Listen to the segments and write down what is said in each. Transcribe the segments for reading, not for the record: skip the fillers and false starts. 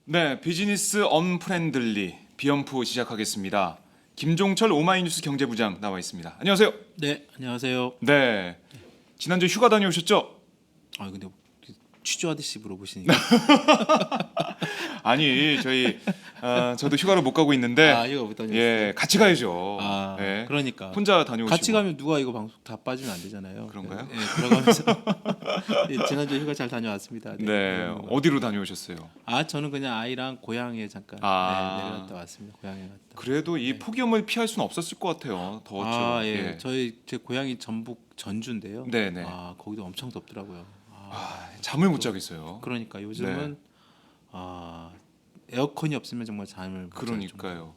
네, 비즈니스 언프렌들리 비언프 시작하겠습니다. 김종철 오마이뉴스 경제부장 나와 있습니다. 안녕하세요. 네, 안녕하세요. 네, 지난주 휴가 다녀오셨죠? 아 근데 취조하듯이 물어보시니까 아니, 저도 휴가를 못 가고 있는데 이거 못 다녔어요. 예, 같이 가야죠. 예. 그러니까 혼자 다녀오시고 같이 가면 누가 이거 방송 다 빠지면 안 되잖아요. 그런가요? 네, 들어가면서 네, 지난주 휴가 잘 다녀왔습니다. 네, 어디로 다녀오셨어요? 저는 그냥 아이랑 고향에 잠깐 내려갔다 왔습니다. 고향에 갔다. 그래도 이 폭염을 피할 수는 없었을 것 같아요. 더웠죠. 예. 제 고향이 전북 전주인데요. 네네. 거기도 엄청 덥더라고요. 잠을 못 자겠어요. 그러니까 요즘은 에어컨이 없으면 정말 잠을 못 자요, 정말. 그러니까요.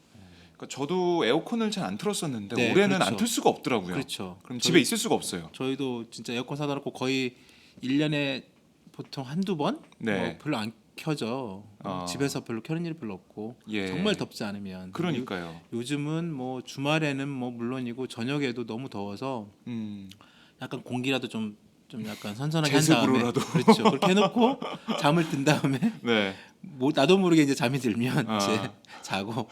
그러니까 저도 에어컨을 잘 안 틀었었는데 네, 올해는 그렇죠. 안 틀 수가 없더라고요. 그렇죠. 그럼 집에 있을 수가 없어요. 저희도 진짜 에어컨 사다 놓고 거의 1년에 보통 한두 번 네. 별로 안 켜져. 집에서 별로 켜는 일이 별로 없고 예. 정말 덥지 않으면. 그러니까요. 요즘은 뭐 주말에는 뭐 물론이고 저녁에도 너무 더워서 약간 공기라도 좀 약간 선선하게 한 다음에 제습으로라도. 그렇죠. 그렇게 해놓고 잠을 든 다음에 네. 뭐 나도 모르게 이제 잠이 들면 이제 아. 자고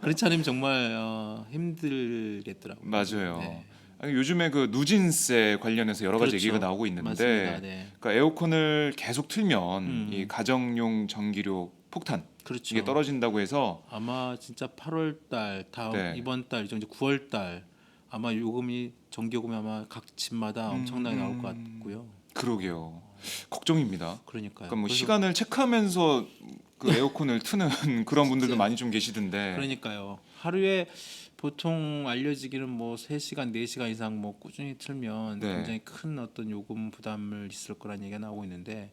그렇지 않으면 정말 힘들겠더라고요. 맞아요. 네. 아니, 요즘에 그 누진세 관련해서 여러 가지 그렇죠. 얘기가 나오고 있는데, 맞습니다. 네. 그러니까 에어컨을 계속 틀면 이 가정용 전기료 폭탄 그렇죠. 이게 떨어진다고 해서 아마 진짜 8월 달 다음 네. 이번 달 이제 9월 달 아마 요금이 전기요금이 아마 각 집마다 엄청나게 나올 것 같고요. 그러게요. 걱정입니다. 그러니까요. 그러니까 뭐 그래서 시간을 체크하면서 그 에어컨을 트는 그런 분들도 진짜. 많이 좀 계시던데. 그러니까요. 하루에 보통 알려지기는 뭐 3시간, 4시간 이상 뭐 꾸준히 틀면 네. 굉장히 큰 어떤 요금 부담을 있을 거란 얘기가 나오고 있는데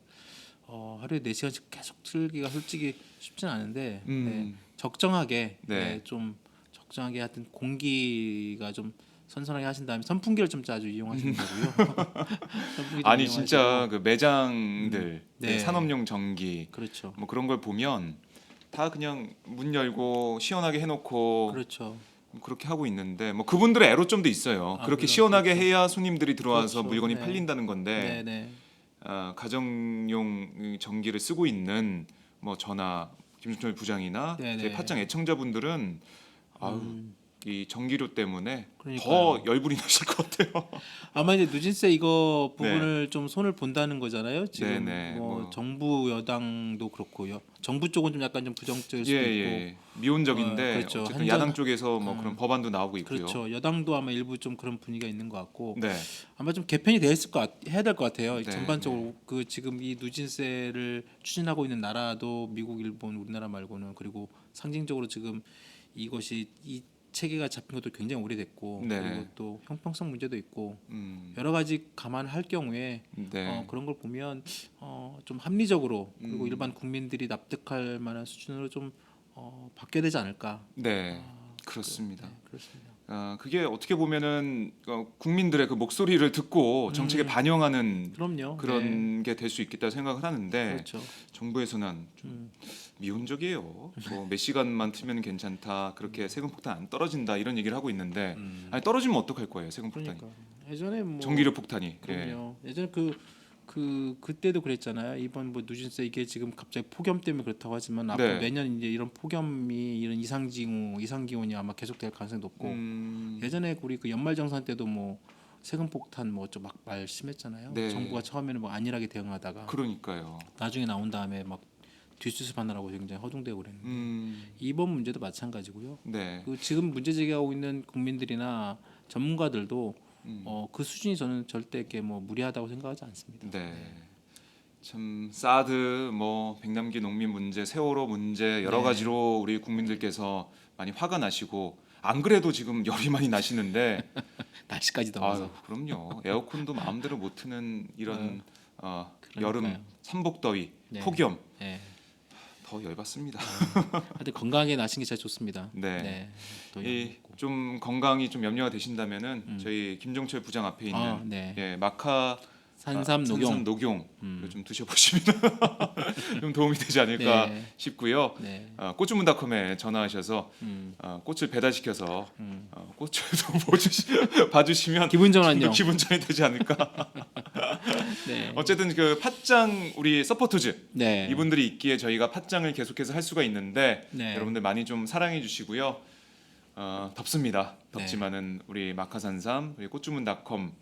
하루에 4시간씩 계속 틀기가 솔직히 쉽진 않은데 적정하게 네. 좀 적정하게 하여튼 공기가 좀 선선하게 하신 다음에 선풍기를 좀 자주 이용하시는 거고요. 선풍기 좀 아니 이용하시고. 진짜 그 매장들 네. 산업용 전기 그렇죠. 뭐 그런 걸 보면 다 그냥 문 열고 시원하게 해놓고 그렇죠. 그렇게 하고 있는데 뭐 그분들의 애로점도 있어요. 그렇게 물론 시원하게 그렇죠. 해야 손님들이 들어와서 그렇죠. 물건이 네. 팔린다는 건데 네. 가정용 전기를 쓰고 있는 뭐 저나 김준철 부장이나 네네. 제 팟짱 애청자분들은 이 전기료 때문에 그러니까요. 더 열불이 나실 것 같아요. 아마 이제 누진세 이거 부분을 좀 손을 본다는 거잖아요. 지금 네네, 뭐. 정부 여당도 그렇고요. 정부 쪽은 좀 약간 좀 부정적일 수도 있고. 예. 미온적인데 그렇죠. 어쨌든 야당 쪽에서 뭐 그런 법안도 나오고 있고요. 그렇죠. 여당도 아마 일부 좀 그런 분위기가 있는 것 같고 네. 아마 좀 개편이 해야 될 것 같아요. 네, 전반적으로 그 지금 이 누진세를 추진하고 있는 나라도 미국, 일본, 우리나라 말고는 그리고 상징적으로 지금 이것이 이 체계가 잡힌 것도 굉장히 오래됐고 네. 그리고 또 형평성 문제도 있고 음, 여러 가지 감안할 경우에 네. 그런 걸 보면 좀 합리적으로 그리고 일반 국민들이 납득할 만한 수준으로 좀 바뀌어야 되지 않을까. 네. 그렇습니다. 네, 그렇습니다. 그게 어떻게 보면은 국민들의 그 목소리를 듣고 정책에 반영하는 그럼요. 네. 그런 게 될 수 있겠다 생각을 하는데 그렇죠. 정부에서는 좀 미온적이에요. 뭐 몇 시간만 틀면 괜찮다. 그렇게 세금 폭탄 안 떨어진다 이런 얘기를 하고 있는데 아니 떨어지면 어떡할 거예요? 세금 폭탄이. 그러니까 예전에 뭐 전기료 폭탄이. 예. 그럼요. 예전에 그때도 그랬잖아요. 이번 뭐 누진세 이게 지금 갑자기 폭염 때문에 그렇다고 하지만 앞으로 네. 매년 이제 이런 폭염이 이런 이상 기온이 아마 계속될 가능성이 높고 예전에 우리 그 연말정산 때도 뭐 세금 폭탄 막 말심했잖아요. 네. 정부가 처음에는 뭐 안일하게 대응하다가 그러니까요. 나중에 나온 다음에 막 뒷수습하느라고 굉장히 허둥대고 그랬는데 이번 문제도 마찬가지고요. 네. 그 지금 문제 제기하고 있는 국민들이나 전문가들도 그 수준이 저는 절대 이렇게 뭐 무리하다고 생각하지 않습니다. 네. 참 사드 뭐 백남기 농민 문제, 세월호 문제 여러 네. 가지로 우리 국민들께서 많이 화가 나시고 안 그래도 지금 열이 많이 나시는데 날씨까지 더워서. 그럼요. 에어컨도 마음대로 못 트는 이런 여름 그러니까요. 삼복더위, 네. 폭염 네. 더 열받습니다. 하여튼 건강하게 나신 게 제일 좋습니다. 네. 또 좀 건강이 좀 염려가 되신다면은 저희 김종철 부장 앞에 있는 네. 마카 산삼 녹용. 산삼 녹용 좀 드셔보시면 좀 도움이 되지 않을까 네. 싶고요. 네. 꽃주문닷컴에 전화하셔서 꽃을 배달시켜서 꽃을 좀 봐주시면 기분 전환요. 좀더 기분 전이 되지 않을까. 네. 어쨌든 그 팥장 우리 서포터즈 네. 이분들이 있기에 저희가 팥장을 계속해서 할 수가 있는데 네. 여러분들 많이 좀 사랑해 주시고요. 덥습니다. 네. 덥지만은 우리 마카산삼 우리 꽃주문닷컴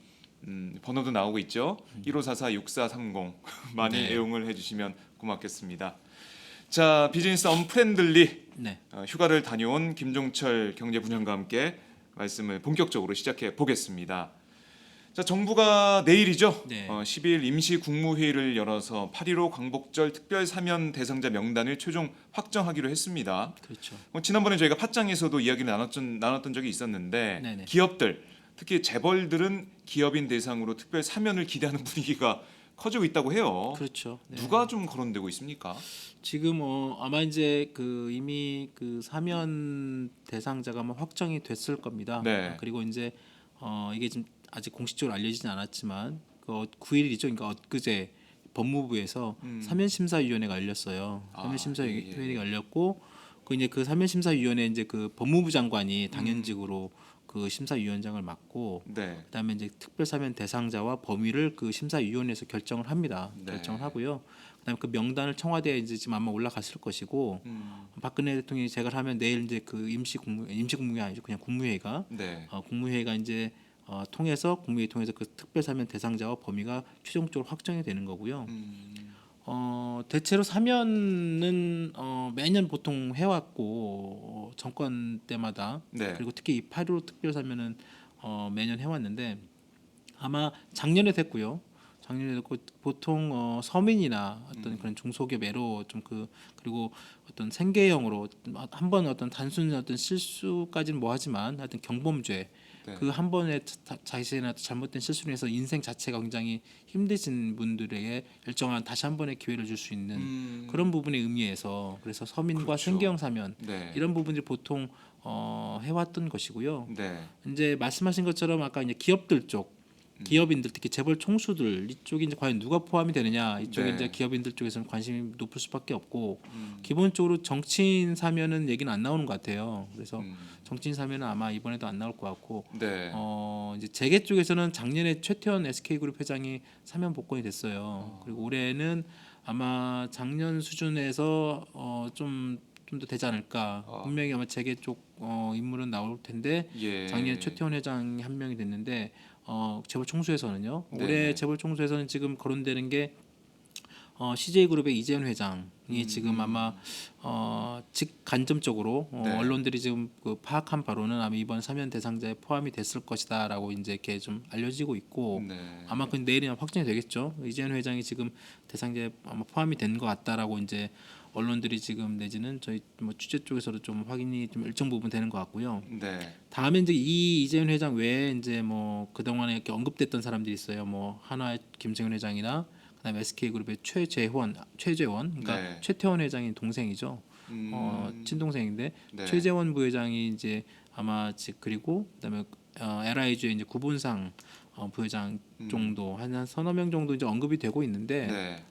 번호도 나오고 있죠. 1544-6430 많이 네. 애용을 해주시면 고맙겠습니다. 자, 비즈니스 언프렌들리 네. 휴가를 다녀온 김종철 경제부장과 함께 말씀을 본격적으로 시작해 보겠습니다. 자, 정부가 내일이죠. 네. 12일 임시 국무회의를 열어서 8.15 광복절 특별 사면 대상자 명단을 최종 확정하기로 했습니다. 그렇죠. 지난번에 저희가 팟짱에서도 이야기를 나눴던 적이 있었는데 네네. 기업들 특히 재벌들은 기업인 대상으로 특별 사면을 기대하는 분위기가 커지고 있다고 해요. 그렇죠. 네. 누가 좀 거론되고 있습니까? 지금 아마 이제 이미 사면 대상자가 아마 확정이 됐을 겁니다. 네. 그리고 이제 이게 지금 아직 공식적으로 알려지진 않았지만 9일이죠. 그러니까 엊그제 법무부에서 사면심사위원회가 열렸어요. 사면심사위원회가 열렸고 이제 사면심사위원회 이제 법무부 장관이 당연직으로 그 심사위원장을 맡고 네. 그다음에 이제 특별 사면 대상자와 범위를 심사위원회에서 결정을 합니다. 네. 결정을 하고요. 그다음에 그 명단을 청와대에 이제 지금 아마 올라갔을 것이고 박근혜 대통령이 제거를 하면 내일 이제 임시 국무회의 아니죠. 그냥 국무회의가 네. 국무회의가 이제 통해서 국무회의 통해서 그 특별 사면 대상자와 범위가 최종적으로 확정이 되는 거고요. 대체로 사면은 매년 보통 해왔고 정권 때마다 네. 그리고 특히 이 8.15 특별 사면은 매년 해왔는데 아마 작년에 됐고요. 작년에 됐고 보통 서민이나 어떤 그런 중소기업 애로 그리고 어떤 생계형으로 한번 어떤 단순 어떤 실수까지는 뭐하지만 하여튼 경범죄 네. 그 한 번의 자신의 잘못된 실수로 해서 인생 자체가 굉장히 힘드신 분들에게 일정한 다시 한 번의 기회를 줄 수 있는 그런 부분의 의미에서 그래서 서민과 그렇죠. 생계형 사면 네. 이런 부분들이 보통 해왔던 것이고요. 네. 이제 말씀하신 것처럼 아까 이제 기업들 쪽 기업인들 특히 재벌 총수들 이쪽이 이제 과연 누가 포함이 되느냐 이쪽에 네. 이제 기업인들 쪽에서는 관심이 높을 수밖에 없고 기본적으로 정치인 사면은 얘기는 안 나오는 것 같아요. 그래서 정치인 사면은 아마 이번에도 안 나올 것 같고 네. 이제 재계 쪽에서는 작년에 최태원 SK그룹 회장이 사면 복권이 됐어요. 그리고 올해는 아마 작년 수준에서 좀 더 되지 않을까. 분명히 아마 재계 쪽 인물은 나올 텐데 예. 작년에 최태원 회장이 한 명이 됐는데 재벌 총수에서는요. 네네. 올해 재벌 총수에서는 지금 거론되는 게 CJ그룹의 이재현 회장이 지금 아마 직간접적으로 네. 언론들이 지금 파악한 바로는 아마 이번 사면 대상자에 포함이 됐을 것이다라고 이제 이렇게 좀 알려지고 있고 네. 아마 그 내일이나 확정이 되겠죠. 이재현 회장이 지금 대상자에 아마 포함이 된 것 같다라고 이제 언론들이 지금 내지는 저희 취재 쪽에서도 좀 확인이 좀 일정 부분 되는 것 같고요. 네. 다음에 이제 이 이재현 회장 외에 이제 그동안에 이렇게 언급됐던 사람들이 있어요. 한화의 김승현 회장이나 그다음에 SK그룹의 최재원 그러니까 네. 최태원 회장의 동생이죠. 친동생인데 네. 최재원 부회장이 이제 아마 그리고 그다음에 LIG의 이제 구본상 부회장 정도 한 서너 명 정도 이제 언급이 되고 있는데 네.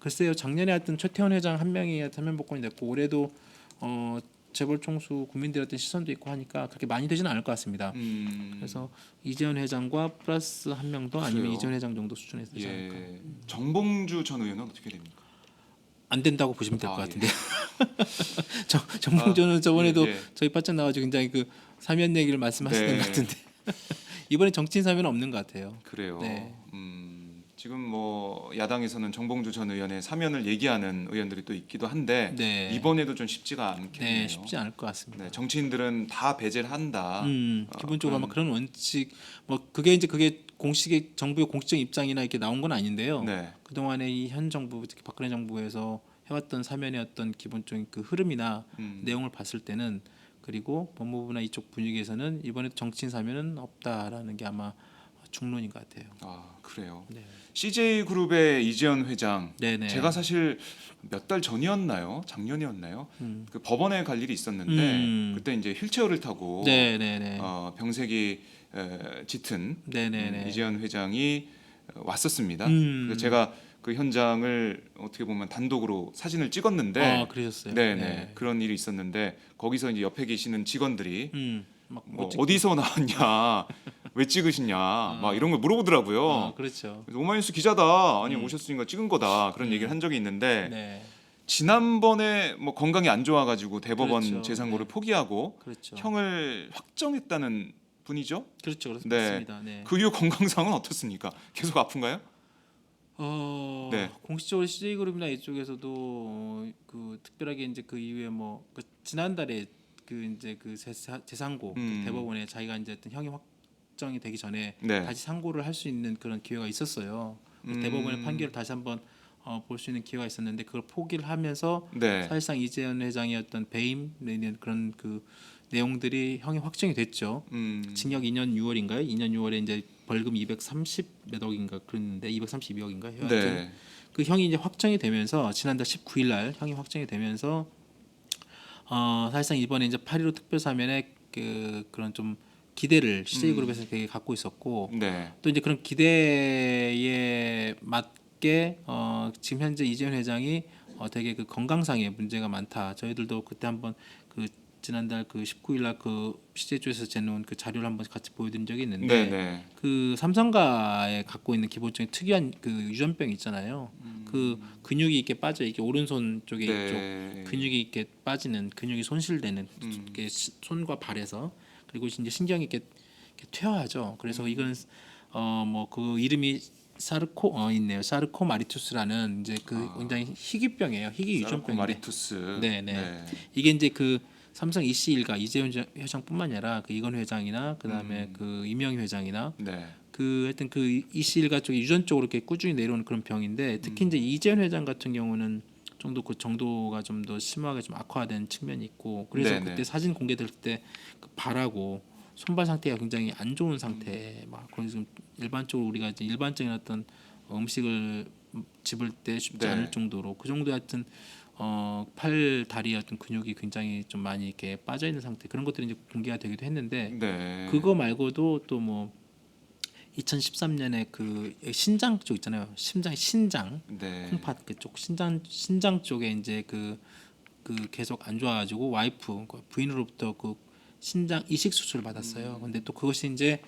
글쎄요 작년에 하여튼 최태원 회장 한 명이 사면 복권이 됐고 올해도 재벌 총수 국민들의 어떤 시선도 있고 하니까 그렇게 많이 되지는 않을 것 같습니다. 그래서 이재현 회장과 플러스 한 명 더 아니면 그래요? 이재현 회장 정도 수준에서 되지 않을까. 예. 정봉주 전 의원은 어떻게 됩니까? 안 된다고 보시면 될 것 예. 같은데. 정봉준은 저번에도 예. 저희 바짝 나와서 굉장히 사면 얘기를 말씀하시던 네. 것 같은데 이번에 정치인 사면은 없는 것 같아요. 그래요. 네. 지금 야당에서는 정봉주 전 의원의 사면을 얘기하는 의원들이 또 있기도 한데 네. 이번에도 좀 쉽지가 않겠네요. 네, 쉽지 않을 것 같습니다. 네, 정치인들은 다 배제를 한다. 기본적으로 아마 그런- 그런 원칙 그게 공식의 정부의 공식적 입장이나 이렇게 나온 건 아닌데요. 네. 그동안에 이 현 정부 특히 박근혜 정부에서 해왔던 사면의 어떤 기본적인 흐름이나 내용을 봤을 때는 그리고 법무부나 이쪽 분위기에서는 이번에도 정치인 사면은 없다라는 게 아마 중론인 것 같아요. 그래요. 네. CJ 그룹의 이재현 회장. 네네. 제가 사실 몇 달 전이었나요? 작년이었나요? 그 법원에 갈 일이 있었는데 그때 이제 휠체어를 타고 네네네. 병색이 짙은 네네네. 이재현 회장이 왔었습니다. 그래서 제가 그 현장을 어떻게 보면 단독으로 사진을 찍었는데, 그러셨어요. 네네, 그런 일이 있었는데 거기서 이제 옆에 계시는 직원들이 막 뭐 찍고. 어디서 나왔냐, 왜 찍으시냐, 막 이런 걸 물어보더라고요. 그렇죠. 그래서 오마이뉴스 기자다, 아니 오셨으니까 찍은 거다, 그런 얘기를 한 적이 있는데 네, 지난번에 뭐 건강이 안 좋아가지고 대법원 그렇죠. 재상고를 네. 포기하고 그렇죠. 형을 확정했다는 분이죠. 그렇죠. 네. 그렇습니다. 네. 그 이후 건강상은 어떻습니까? 계속 아픈가요? 네. 공식적으로 CJ그룹이나 이쪽에서도 그 특별하게 이제 그 이후에 뭐 그 지난달에 그 이제 그 재상고 그 대법원에 자기가 이제 어떤 형이 확정이 되기 전에 네. 다시 상고를 할 수 있는 그런 기회가 있었어요. 그 음. 대법원의 판결을 다시 한번 볼 수 있는 기회가 있었는데 그걸 포기를 하면서 네. 사실상 이재현 회장의 어떤 배임 내는 그런 그 내용들이 형이 확정이 됐죠. 징역 2년 6월인가요? 2년 6월에 이제 벌금 230몇억인가 그랬는데 232억인가? 하여튼 네. 그 형이 이제 확정이 되면서 지난달 19일 날 형이 확정이 되면서 사실상 이번에 이제 8.15 특별 사면에 그런 좀 기대를 CJ그룹에서 되게 갖고 있었고 네. 또 이제 그런 기대에 맞게 지금 현재 이재현 회장이 되게 그 건강상의 문제가 많다. 저희들도 그때 한번 그 지난달 그 19일 날 그 CJ 쪽에서 제놓은 그 자료를 한번 같이 보여드린 적이 있는데 네. 네. 그 삼성가에 갖고 있는 기본적인 특이한 그 유전병 있잖아요. 그 근육이 이렇게 빠져 이게 오른손 쪽에 네. 이쪽 근육이 이렇게 빠지는 근육이 손실되는 이게 손과 발에서 그리고 이제 신경이 이렇게 퇴화하죠. 그래서 이건 뭐 그 이름이 있네요. 사르코마리투스라는 이제 그 굉장히 희귀병이에요. 희귀 유전병인데. 사르코마리투스. 네. 이게 이제 그 삼성 이씨 일가 이재현 회장뿐만 아니라 그 이건 회장이나 그다음에 그 이명희 회장이나 네. 그 하여튼 그 이씨 일가 쪽에 유전적으로 이렇게 꾸준히 내려오는 그런 병인데 특히 이제 이재현 회장 같은 경우는 좀 더 그 정도가 좀 더 심하게 좀 악화된 측면이 있고 그래서 네네. 그때 사진 공개될 때 그 발하고 손발 상태가 굉장히 안 좋은 상태 막 그래서 좀 일반적으로 우리가 이제 일반적인 어떤 음식을 집을 때 쉽지 네. 않을 정도로 그 정도 하여튼 팔 다리 어떤 근육이 굉장히 좀 많이 이렇게 빠져 있는 상태 그런 것들이 이제 공개가 되기도 했는데 네. 그거 말고도 또 뭐 2013년에 그 신장 쪽 있잖아요. 신장 네. 콩팥 그쪽 신장 쪽에 이제 그 계속 안 좋아가지고 와이프 그 부인으로부터 그 신장 이식 수술을 받았어요. 근데 또 그것이 이제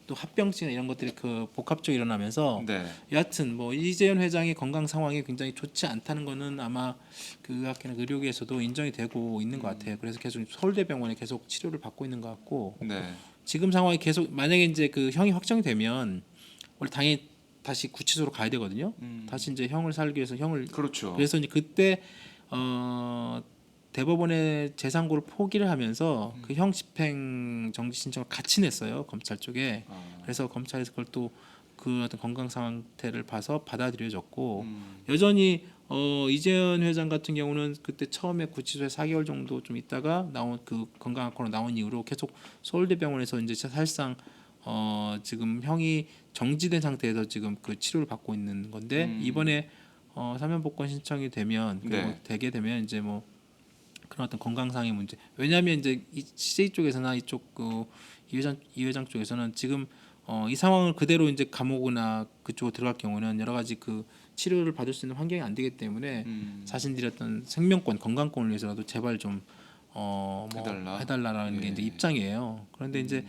또 합병증 이런 것들이 그 복합적으로 일어나면서 네. 여하튼 뭐 이재현 회장의 건강 상황이 굉장히 좋지 않다는 거는 아마 그 학회나 의료계에서도 인정이 되고 있는 것 같아요. 그래서 계속 서울대병원에 계속 치료를 받고 있는 것 같고 네. 지금 상황이 계속 만약에 이제 그 형이 확정이 되면 원래 당연히 다시 구치소로 가야 되거든요. 다시 이제 형을 살기 위해서 형을 그렇죠. 그래서 이제 그때 대법원의 재상고를 포기를 하면서 그 형 집행 정지 신청을 같이 냈어요 검찰 쪽에. 그래서 검찰에서 그걸 또 그 어떤 건강 상태를 봐서 받아들여졌고 여전히 이재현 회장 같은 경우는 그때 처음에 구치소에 4개월 정도 좀 있다가 나온 그 건강 악화로 나온 이후로 계속 서울대병원에서 이제 사실상 지금 형이 정지된 상태에서 지금 그 치료를 받고 있는 건데 이번에 사면 복권 신청이 되면 네. 되게 되면 이제 뭐 그런 어떤 건강상의 문제. 왜냐하면 이제 이 CJ 쪽에서나 이쪽 그 이 회장 쪽에서는 지금 이 상황을 그대로 이제 감옥이나 그쪽으로 들어갈 경우는 여러 가지 그 치료를 받을 수 있는 환경이 안 되기 때문에 자신들이 어떤 생명권, 건강권을 위해서라도 제발 좀 뭐 해달라라는 게 예. 이제 입장이에요. 그런데 이제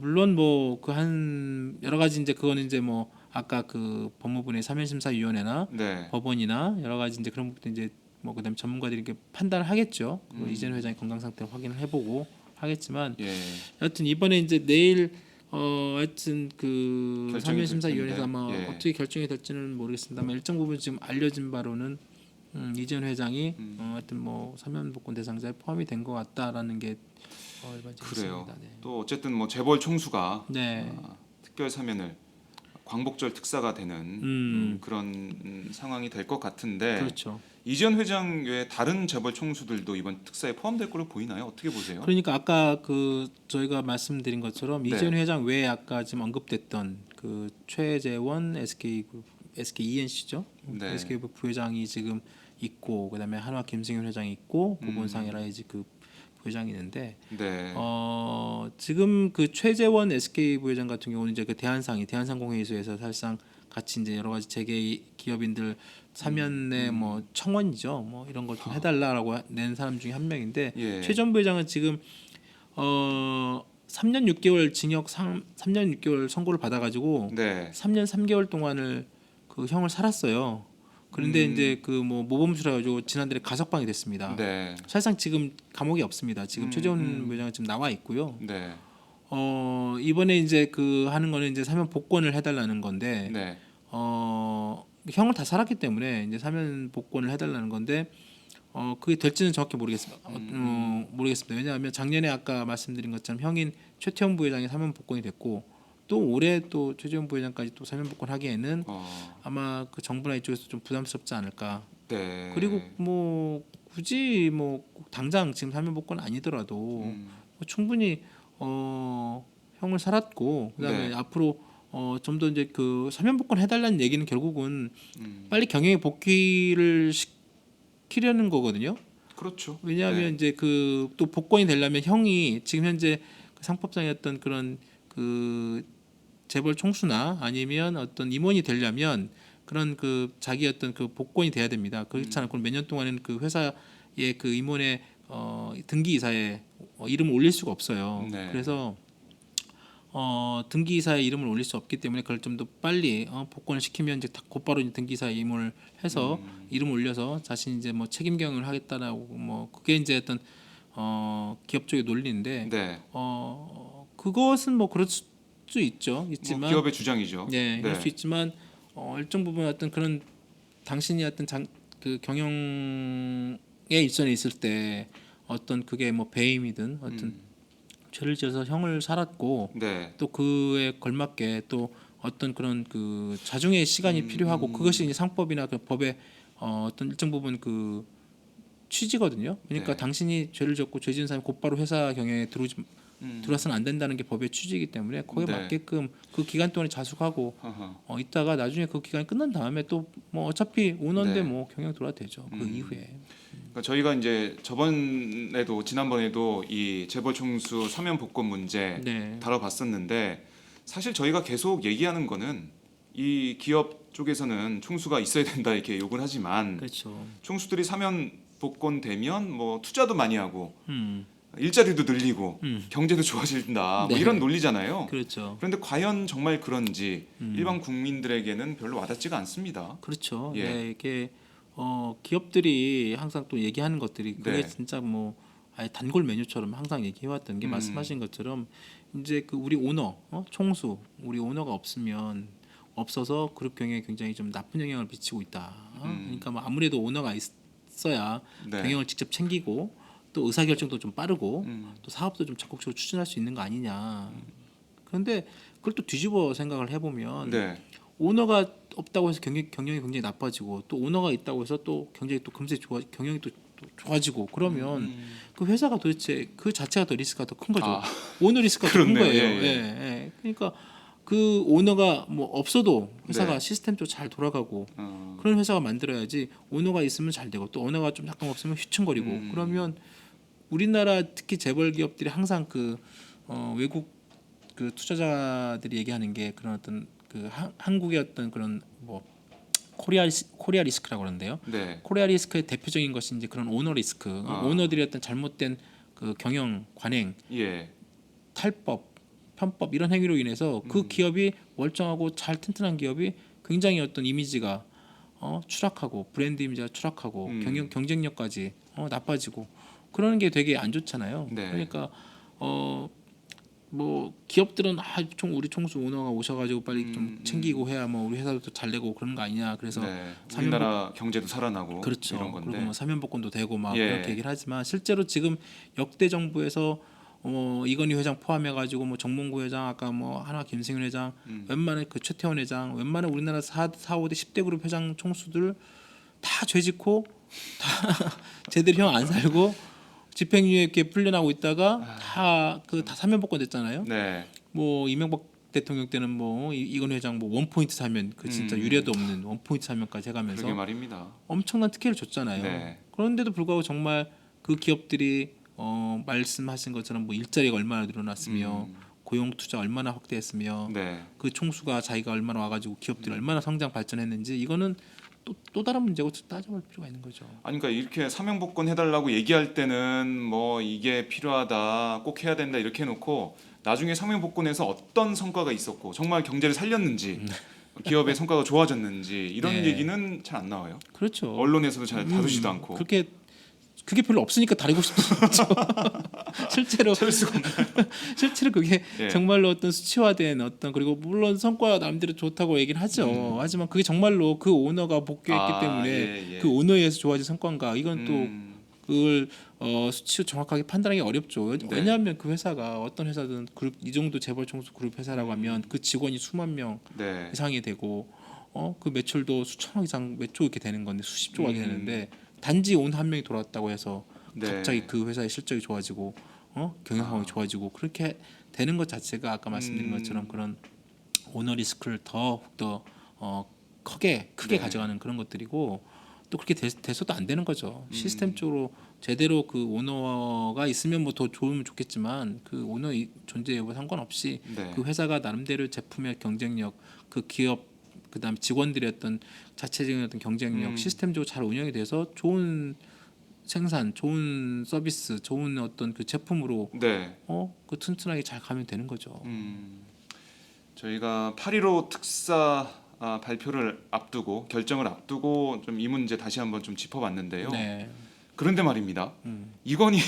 물론 뭐 그 한 여러 가지 이제 그거는 이제 뭐 아까 그 법무부의 사면심사위원회나 네. 법원이나 여러 가지 이제 그런 부분 이제 뭐 그다음 전문가들이 이렇게 판단을 하겠죠. 그 이재현 회장의 건강 상태를 확인을 해보고 하겠지만 예. 여하튼 이번에 이제 내일 하여튼 그 결정이 사면심사위원회에서 될 텐데. 아마 예. 어떻게 결정이 될지는 모르겠습니다만 일정 부분 지금 알려진 바로는 이재현 회장이 하여튼 뭐 사면 복권 대상자에 포함이 된 것 같다라는 게 일반적이습니다. 그래요. 또 어쨌든 뭐 재벌 총수가 네. 특별 사면을 광복절 특사가 되는 그런 상황이 될 것 같은데 그렇죠. 이재현 회장 외에 다른 재벌 총수들도 이번 특사에 포함될 걸로 보이나요? 어떻게 보세요? 그러니까 아까 그 저희가 말씀드린 것처럼 네. 이재현 회장 외에 아까 지금 언급됐던 그 최재원 SK ENC죠. 네. SK 부회장이 지금 있고 그다음에 한화 김승현 회장이 있고 부본상 LIG 그 부회장이 있는데 네. 지금 그 최재원 SK 부회장 같은 경우는 이제 그 대한상공회의소에서 사실상 같이 이제 여러 가지 재계 기업인들 사면의 뭐 청원이죠. 뭐 이런 걸 좀 해달라라고 낸 사람 중에 한 명인데 예. 최 전 부회장은 지금 3년 6개월 징역 3년 6개월 선고를 받아가지고 네. 3년 3개월 동안을 그 형을 살았어요. 그런데 이제 그 뭐 모범수라 가지고 지난달에 가석방이 됐습니다. 네. 사실상 지금 감옥에 없습니다. 지금 최재원 부회장은 지금 나와 있고요. 네. 이번에 이제 그 하는 거는 이제 사면 복권을 해달라는 건데 네. 형을 다 살았기 때문에 이제 사면 복권을 해달라는 건데 그게 될지는 정확히 모르겠습니다. 모르겠습니다. 왜냐하면 작년에 아까 말씀드린 것처럼 형인 최태원 부회장이 사면 복권이 됐고 또 올해 또 최재원 부회장까지 또 사면 복권 하기에는 아마 그 정부나 이쪽에서 좀 부담스럽지 않을까. 네. 그리고 뭐 굳이 뭐 꼭 당장 지금 사면 복권 아니더라도 뭐 충분히 형을 살았고 그다음에 네. 앞으로 좀 더 이제 그 사면 복권 해달라는 얘기는 결국은 음. 빨리 경영에 복귀를 시키려는 거거든요. 그렇죠. 왜냐하면 네. 이제 그 또 복권이 되려면 형이 지금 현재 그 상법상의 어떤 그런 그 재벌 총수나 아니면 어떤 임원이 되려면 그런 그 자기 어떤 그 복권이 돼야 됩니다. 그렇지 않고 몇 년 동안은 그 회사의 그 임원의 등기이사에 이름을 올릴 수가 없어요. 네. 그래서 등기이사에 이름을 올릴 수 없기 때문에 그걸 좀 더 빨리 복권을 시키면 이제 곧바로 이제 등기이사에 임원을 해서 이름을 올려서 자신이 이제 뭐 책임 경영을 하겠다라고 뭐 그게 이제 어떤 기업 쪽의 논리인데 네. 그것은 뭐 그럴 수 있죠. 있지만 뭐 기업의 주장이죠. 네, 그럴 수 있지만 일정 부분 어떤 그런 당신이 어떤 그 경영에 일선에 있을 때 어떤 그게 뭐 배임이든 어떤 죄를 지어서 형을 살았고 네. 또 그에 걸맞게 또 어떤 그런 그 자중의 시간이 필요하고 그것이 이제 상법이나 그 법의 어떤 일정 부분 그 취지거든요. 그러니까 네. 당신이 죄를 졌고 죄 지은 사람이 곧바로 회사 경영에 들어서는 안 된다는 게 법의 취지이기 때문에 거기에 네. 맞게끔 그 기간 동안에 자숙하고 허허. 있다가 나중에 그 기간이 끝난 다음에 또 뭐 어차피 오너인데 네. 뭐 경영 들어와도 되죠. 그 이후에. 그러니까 저희가 이제 지난번에도 이 재벌 총수 사면 복권 문제 네. 다뤄봤었는데 사실 저희가 계속 얘기하는 거는 이 기업 쪽에서는 총수가 있어야 된다 이렇게 욕을 하지만 그렇죠. 총수들이 사면 복권 되면 뭐 투자도 많이 하고 음. 일자리도 늘리고 음. 경제도 좋아진다 뭐 네. 이런 논리잖아요. 그렇죠. 그런데 과연 정말 그런지 일반 국민들에게는 별로 와닿지가 않습니다. 그렇죠. 예. 네, 이게 기업들이 항상 또 얘기하는 것들이 그게 네. 진짜 뭐 아예 단골 메뉴처럼 항상 얘기해왔던 게 말씀하신 것처럼 이제 그 우리 오너, 총수, 우리 오너가 없어서 그룹 경영에 굉장히 좀 나쁜 영향을 미치고 있다. 그러니까 뭐 아무래도 오너가 있어야 네. 경영을 직접 챙기고 또 의사결정도 좀 빠르고 음. 또 사업도 좀 적극적으로 추진할 수 있는 거 아니냐. 그런데 그걸 또 뒤집어 생각을 해보면 네. 오너가 없다고 해서 경영이 굉장히 나빠지고 또 오너가 있다고 해서 또 경영이 또 금세 경영이 또 좋아지고 그러면 그 회사가 도대체 그 자체가 더 리스크가 더 큰 거죠. 오너 리스크가 더 큰 그렇네요. 거예요. 예, 예. 예. 그러니까 그 오너가 뭐 없어도 회사가 네. 시스템도 잘 돌아가고 그런 회사가 만들어야지 오너가 있으면 잘 되고 또 오너가 좀 약간 없으면 휘청거리고 그러면 우리나라 특히 재벌 기업들이 항상 그 외국 그 투자자들이 얘기하는 게 그런 어떤 그 한국의 어떤 그런 뭐 코리아 리스크라고 그러는데요. 네. 코리아 리스크의 대표적인 것이 이제 그런 오너 리스크. 오너들이 어떤 잘못된 그 경영 관행, 예. 탈법, 편법 이런 행위로 인해서 그 기업이 멀쩡하고 잘 튼튼한 기업이 굉장히 어떤 이미지가 추락하고 브랜드 이미지가 추락하고 경쟁력까지 나빠지고 그러는 게 되게 안 좋잖아요. 네. 그러니까 뭐 기업들은 우리 총수 오너가 오셔가지고 빨리 좀 챙기고 해야 뭐 우리 회사도 잘 되고 그런 거 아니냐. 그래서 네. 우리나라 경제도 살아나고 그렇죠. 이런 건데. 그리고 뭐 사면복권도 되고 막 예. 그렇게 얘기를 하지만 실제로 지금 역대 정부에서 이건희 회장 포함해가지고 뭐 정몽구 회장 아까 뭐 하나 김승윤 회장 웬만한 그 최태원 회장 웬만한 우리나라 4, 5대 10대 그룹 회장 총수들 다 죄짓고 다 제대로 형 안 살고 집행유예 이렇게 풀려나고 있다가 다 사면복권 됐잖아요. 네. 뭐 이명박 대통령 때는 뭐 이건희 회장 뭐 원포인트 사면 그 진짜 유례도 없는 원포인트 사면까지 해가면서 그러게 말입니다. 엄청난 특혜를 줬잖아요. 네. 그런데도 불구하고 정말 그 기업들이 말씀하신 것처럼 뭐 일자리가 얼마나 늘어났으며 고용 투자 얼마나 확대했으며 네. 그 총수가 자기가 얼마나 와가지고 기업들이 얼마나 성장 발전했는지 이거는 또 다른 문제고 따져볼 필요가 있는 거죠. 아니 그러니까 이렇게 사명복권 해달라고 얘기할 때는 뭐 이게 필요하다, 꼭 해야 된다 이렇게 해놓고 나중에 사명복권에서 어떤 성과가 있었고 정말 경제를 살렸는지 기업의 성과가 좋아졌는지 이런 네. 얘기는 잘 안 나와요. 그렇죠. 언론에서도 잘 다루지도 않고. 그게 별로 없으니까 다루고 싶은 거죠. 실제로 찾을 수가 없나요? 실제로 그게 예. 정말로 어떤 수치화된 어떤 그리고 물론 성과 남들이 좋다고 얘기는 하죠. 하지만 그게 정말로 그 오너가 복귀했기 때문에 예. 그 오너에 의해서 좋아진 성과인가 이건 또 음, 그걸 수치로 정확하게 판단하기 어렵죠. 네. 왜냐하면 그 회사가 어떤 회사든 그룹 이 정도 재벌 총수 그룹 회사라고 하면 그 직원이 수만 명 네. 이상이 되고 그 매출도 수천억 이상 몇 조 이렇게 되는 건데 수십 조가 되는데 단지 오너 한 명이 돌아왔다고 해서 네. 갑자기 그 회사의 실적이 좋아지고 경영 상황이 좋아지고 그렇게 되는 것 자체가 아까 말씀드린 것처럼 그런 오너 리스크를 더욱더 크게 네. 가져가는 그런 것들이고 또 그렇게 돼서도 안 되는 거죠. 시스템적으로 제대로 그 오너가 있으면 뭐 더 좋으면 좋겠지만 그 오너 존재 여부 상관없이 네. 그 회사가 나름대로 제품의 경쟁력, 그 기업 그다음 직원들의 어떤 자체적인 어떤 경쟁력 시스템적으로 잘 운영이 돼서 좋은 생산, 좋은 서비스, 좋은 어떤 그 제품으로 네. 그 튼튼하게 잘 가면 되는 거죠. 저희가 8.15 특사 발표를 앞두고 결정을 앞두고 좀 이 문제 다시 한번 좀 짚어봤는데요. 네. 그런데 말입니다. 이건희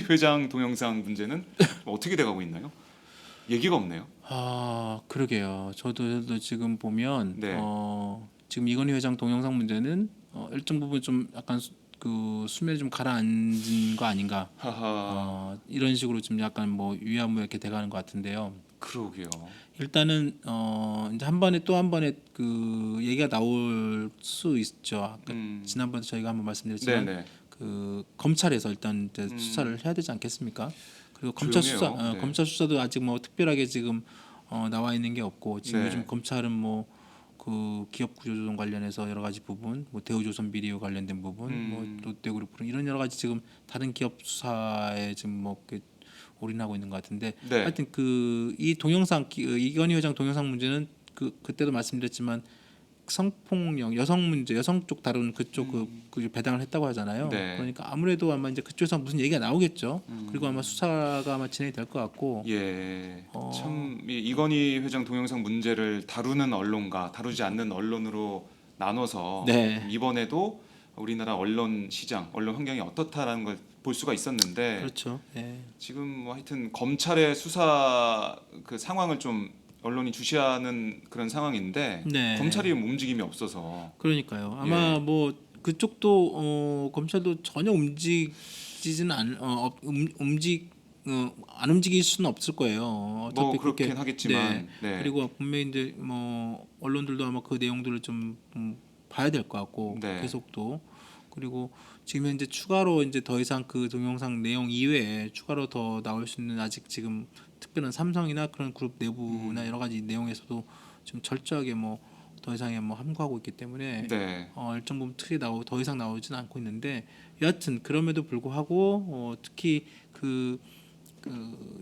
회장 동영상 문제는 어떻게 돼가고 있나요? 얘기가 없네요. 그러게요. 저도 지금 보면 네. 지금 이건희 회장 동영상 문제는 일정 부분 좀 약간 그 수면이 좀 가라앉은 거 아닌가. 하하. 이런 식으로 좀 약간 뭐 유야무야 이렇게 돼가는 것 같은데요. 그러게요. 일단은 이제 한 번에 또 한 번에 그 얘기가 나올 수 있죠. 아까 지난번에 저희가 한번 말씀드렸지만 네네. 그 검찰에서 일단 이제 수사를 해야 되지 않겠습니까? 그리고 검찰 수사, 조용해요. 네. 검찰 수사도 아직 뭐 특별하게 지금 나와 있는 게 없고 지금 네. 요즘 검찰은 뭐 그 기업 구조조정 관련해서 여러 가지 부분, 뭐 대우조선 비리와 관련된 부분, 뭐 롯데그룹 이런 여러 가지 지금 다른 기업 수사에 지금 뭐 이렇게 올인하고 있는 것 같은데 네. 하여튼 그 이 동영상 이건희 회장 동영상 문제는 그때도 말씀드렸지만 성폭력 여성 문제 여성 쪽 다룬 그쪽 그 배당을 했다고 하잖아요. 네. 그러니까 아무래도 아마 이제 그쪽에서 무슨 얘기가 나오겠죠. 그리고 아마 수사가 아마 진행이 될 것 같고 예. 참 이건희 회장 동영상 문제를 다루는 언론과 다루지 않는 언론으로 나눠서 네. 이번에도 우리나라 언론 시장, 언론 환경이 어떻다라는 걸 볼 수가 있었는데 그렇죠. 네. 지금 뭐 하여튼 검찰의 수사 그 상황을 좀 언론이 주시하는 그런 상황인데 네. 검찰이 움직임이 없어서 그러니까요. 아마 예. 뭐 그쪽도 검찰도 전혀 움직이지는 안 움직일 수는 없을 거예요. 뭐 어차피 그렇긴 그렇게 하겠지만 네. 그리고 분명히 이제 뭐 언론들도 아마 그 내용들을 좀 봐야 될 것 같고 네. 계속 또 그리고 지금 현재 추가로 이제 더 이상 그 동영상 내용 이외에 추가로 더 나올 수 있는 아직 지금 특별한 삼성이나 그런 그룹 내부나 여러 가지 내용에서도 좀 철저하게 뭐 더 이상의 뭐 함구하고 있기 때문에 네. 일정 부분 틀이 더 이상 나오지는 않고 있는데 여하튼 그럼에도 불구하고 특히 그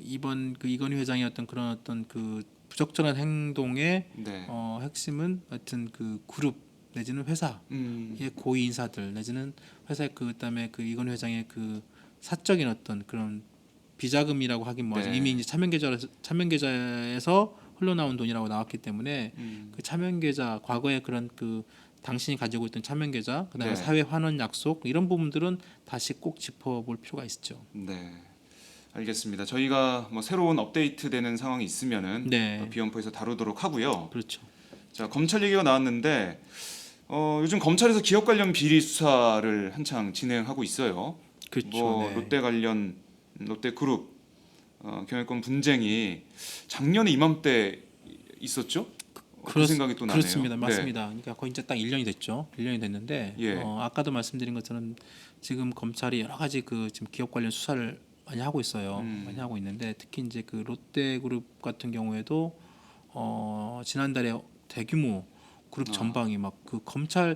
이번 그 이건희 회장의 어떤 그런 어떤 그 부적절한 행동의 네. 핵심은 하여튼 그 그룹 내지는 회사의 고위 인사들 내지는 회사의 그다음에 그 이건희 회장의 그 사적인 어떤 그런 비자금이라고 하긴 뭐하지 네. 이미 이제 차명계좌에서 흘러나온 돈이라고 나왔기 때문에 그 차명계좌 과거에 그런 그 당신이 가지고 있던 차명계좌 그다음에 네. 사회 환원 약속 이런 부분들은 다시 꼭 짚어볼 필요가 있죠. 네. 알겠습니다. 저희가 뭐 새로운 업데이트되는 상황이 있으면은 네. 비원포에서 다루도록 하고요. 그렇죠. 자, 검찰 얘기가 나왔는데 요즘 검찰에서 기업 관련 비리 수사를 한창 진행하고 있어요. 그렇죠. 뭐 네. 롯데 관련 롯데그룹 경영권 분쟁이 작년에 이맘때 있었죠? 그 생각이 또 나네요. 그렇습니다. 맞습니다. 그러니까 거의 이제 딱 1년이 됐죠. 1년이 됐는데 예. 아까도 말씀드린 것처럼 지금 검찰이 여러 가지 그 지금 기업 관련 수사를 많이 하고 있어요. 많이 하고 있는데 특히 이제 그 롯데그룹 같은 경우에도 지난달에 대규모 그룹 전방이 막 그 검찰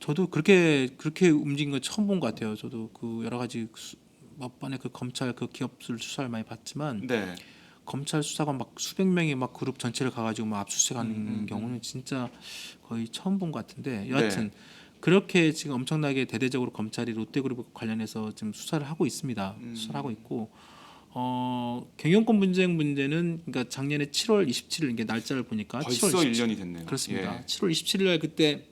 저도 그렇게 움직인 건 처음 본 것 같아요. 저도 그 여러 가지 몇 번의 그 검찰 그 기업들 수사를 많이 봤지만 네. 검찰 수사관 막 수백 명이 막 그룹 전체를 가가지고 막 압수수색하는 경우는 진짜 거의 처음 본 것 같은데 여하튼 그렇게 지금 엄청나게 대대적으로 검찰이 롯데그룹 관련해서 지금 수사를 하고 있습니다. 수사를 하고 있고 경영권 분쟁 문제는 그러니까 작년에 7월 27일 이게 날짜를 보니까 벌써 7월 1년이 됐네요. 그렇습니다. 예. 7월 27일 날 그때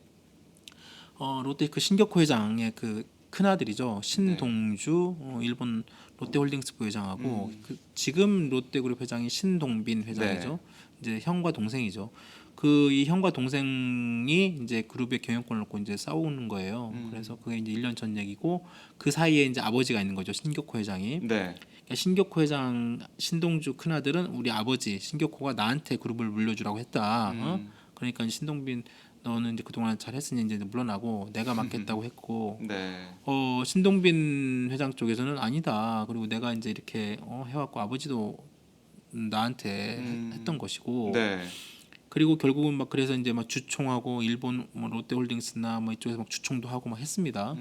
롯데 그 신격호 회장의 그 큰아들이죠. 신동주 일본 롯데홀딩스 부회장하고 그 지금 롯데그룹 회장이 신동빈 회장이죠. 이제 형과 동생이죠. 그 이 형과 동생이 이제 그룹의 경영권을 놓고 이제 싸우는 거예요. 그래서 그게 이제 1년 전 얘기고 그 사이에 이제 아버지가 있는 거죠. 신격호 회장이. 네. 그러니까 신격호 회장 신동주 큰아들은 우리 아버지 신격호가 나한테 그룹을 물려주라고 했다. 그러니까 신동빈 너는 이제 그동안 잘했으니 이제 물러나고 내가 맡겠다고 했고 네. 신동빈 회장 쪽에서는 아니다. 그리고 내가 이제 이렇게 해왔고 아버지도 나한테 했던 것이고 네. 그리고 결국은 막 그래서 이제 막 주총하고 일본 뭐 롯데홀딩스나 뭐 이쪽에서 막 주총도 하고 막 했습니다.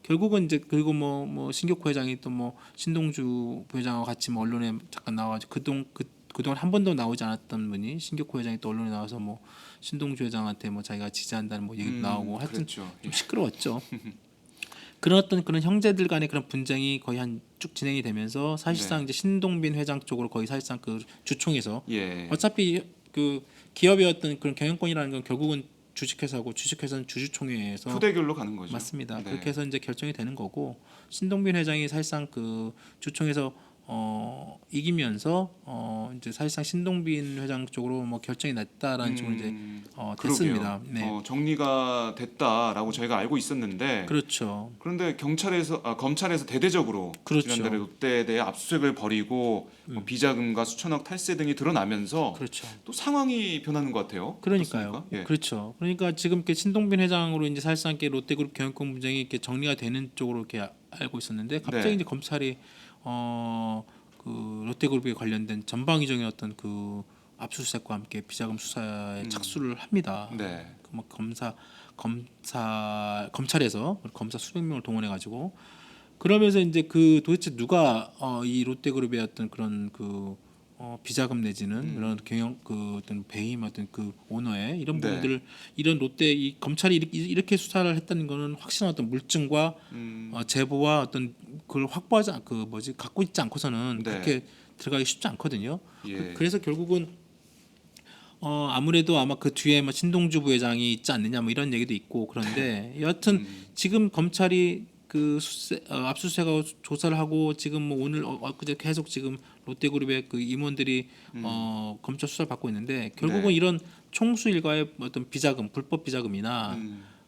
결국은 이제 그리고 뭐 신격호 회장이 또 뭐 신동주 부회장하고 같이 뭐 언론에 잠깐 나와가지고 그동안 한 번도 나오지 않았던 분이 신격호 회장이 또 언론에 나와서 뭐 신동주 회장한테 뭐 자기가 지지한다는 뭐 얘기도 나오고 하여튼 그렇죠. 좀 시끄러웠죠. 그런 어떤 그런 형제들 간의 그런 분쟁이 거의 한 쭉 진행이 되면서 사실상 이제 신동빈 회장 쪽으로 거의 사실상 그 주총에서 예. 어차피 그 기업의 어떤 그런 경영권이라는 건 결국은 주식회사고 주식회사는 주주총회에서 후대결로 가는 거죠. 맞습니다. 네. 그렇게 해서 이제 결정이 되는 거고 신동빈 회장이 사실상 그 주총에서 이기면서 이제 사실상 신동빈 회장 쪽으로 뭐 결정이 났다라는 식으로 이제 됐습니다. 그러게요. 네, 정리가 됐다라고 저희가 알고 있었는데 그렇죠. 그런데 검찰에서 대대적으로 그렇죠. 지난달에 롯데에 대해 압수수색을 벌이고 뭐 비자금과 수천억 탈세 등이 드러나면서 그렇죠. 또 상황이 변하는 것 같아요. 그러니까요. 어떻습니까? 예. 그렇죠. 그러니까 지금 이렇게 신동빈 회장으로 이제 사실상 이렇게 롯데그룹 경영권 분쟁이 이렇게 정리가 되는 쪽으로 이렇게 알고 있었는데 갑자기 네. 이제 검찰이 그 롯데그룹에 관련된 전방위적인 어떤 그 압수수색과 함께 비자금 수사에 착수를 합니다. 네. 그 뭐 검찰에서 검사 수백 명을 동원해 가지고 그러면서 이제 그 도대체 누가 이 롯데그룹의 어떤 그런 그 비자금 내지는 이런 경영 그 어떤 배임 어떤 그 오너의 이런 네. 부분들을 이런 롯데 이 검찰이 이렇게 수사를 했다는 거는 확실한 어떤 물증과 제보와 어떤 그걸 확보하지 그 뭐지 갖고 있지 않고서는 네. 그렇게 들어가기 쉽지 않거든요. 예. 그래서 결국은 아무래도 아마 그 뒤에 뭐 신동주 부회장이 있지 않느냐 뭐 이런 얘기도 있고 그런데 여하튼 지금 검찰이 그 압수수색하고 조사를 하고 지금 뭐 오늘 엊그제 계속 지금 롯데그룹의 그 임원들이 검찰 수사를 받고 있는데 결국은 네. 이런 총수 일가의 어떤 비자금 불법 비자금이나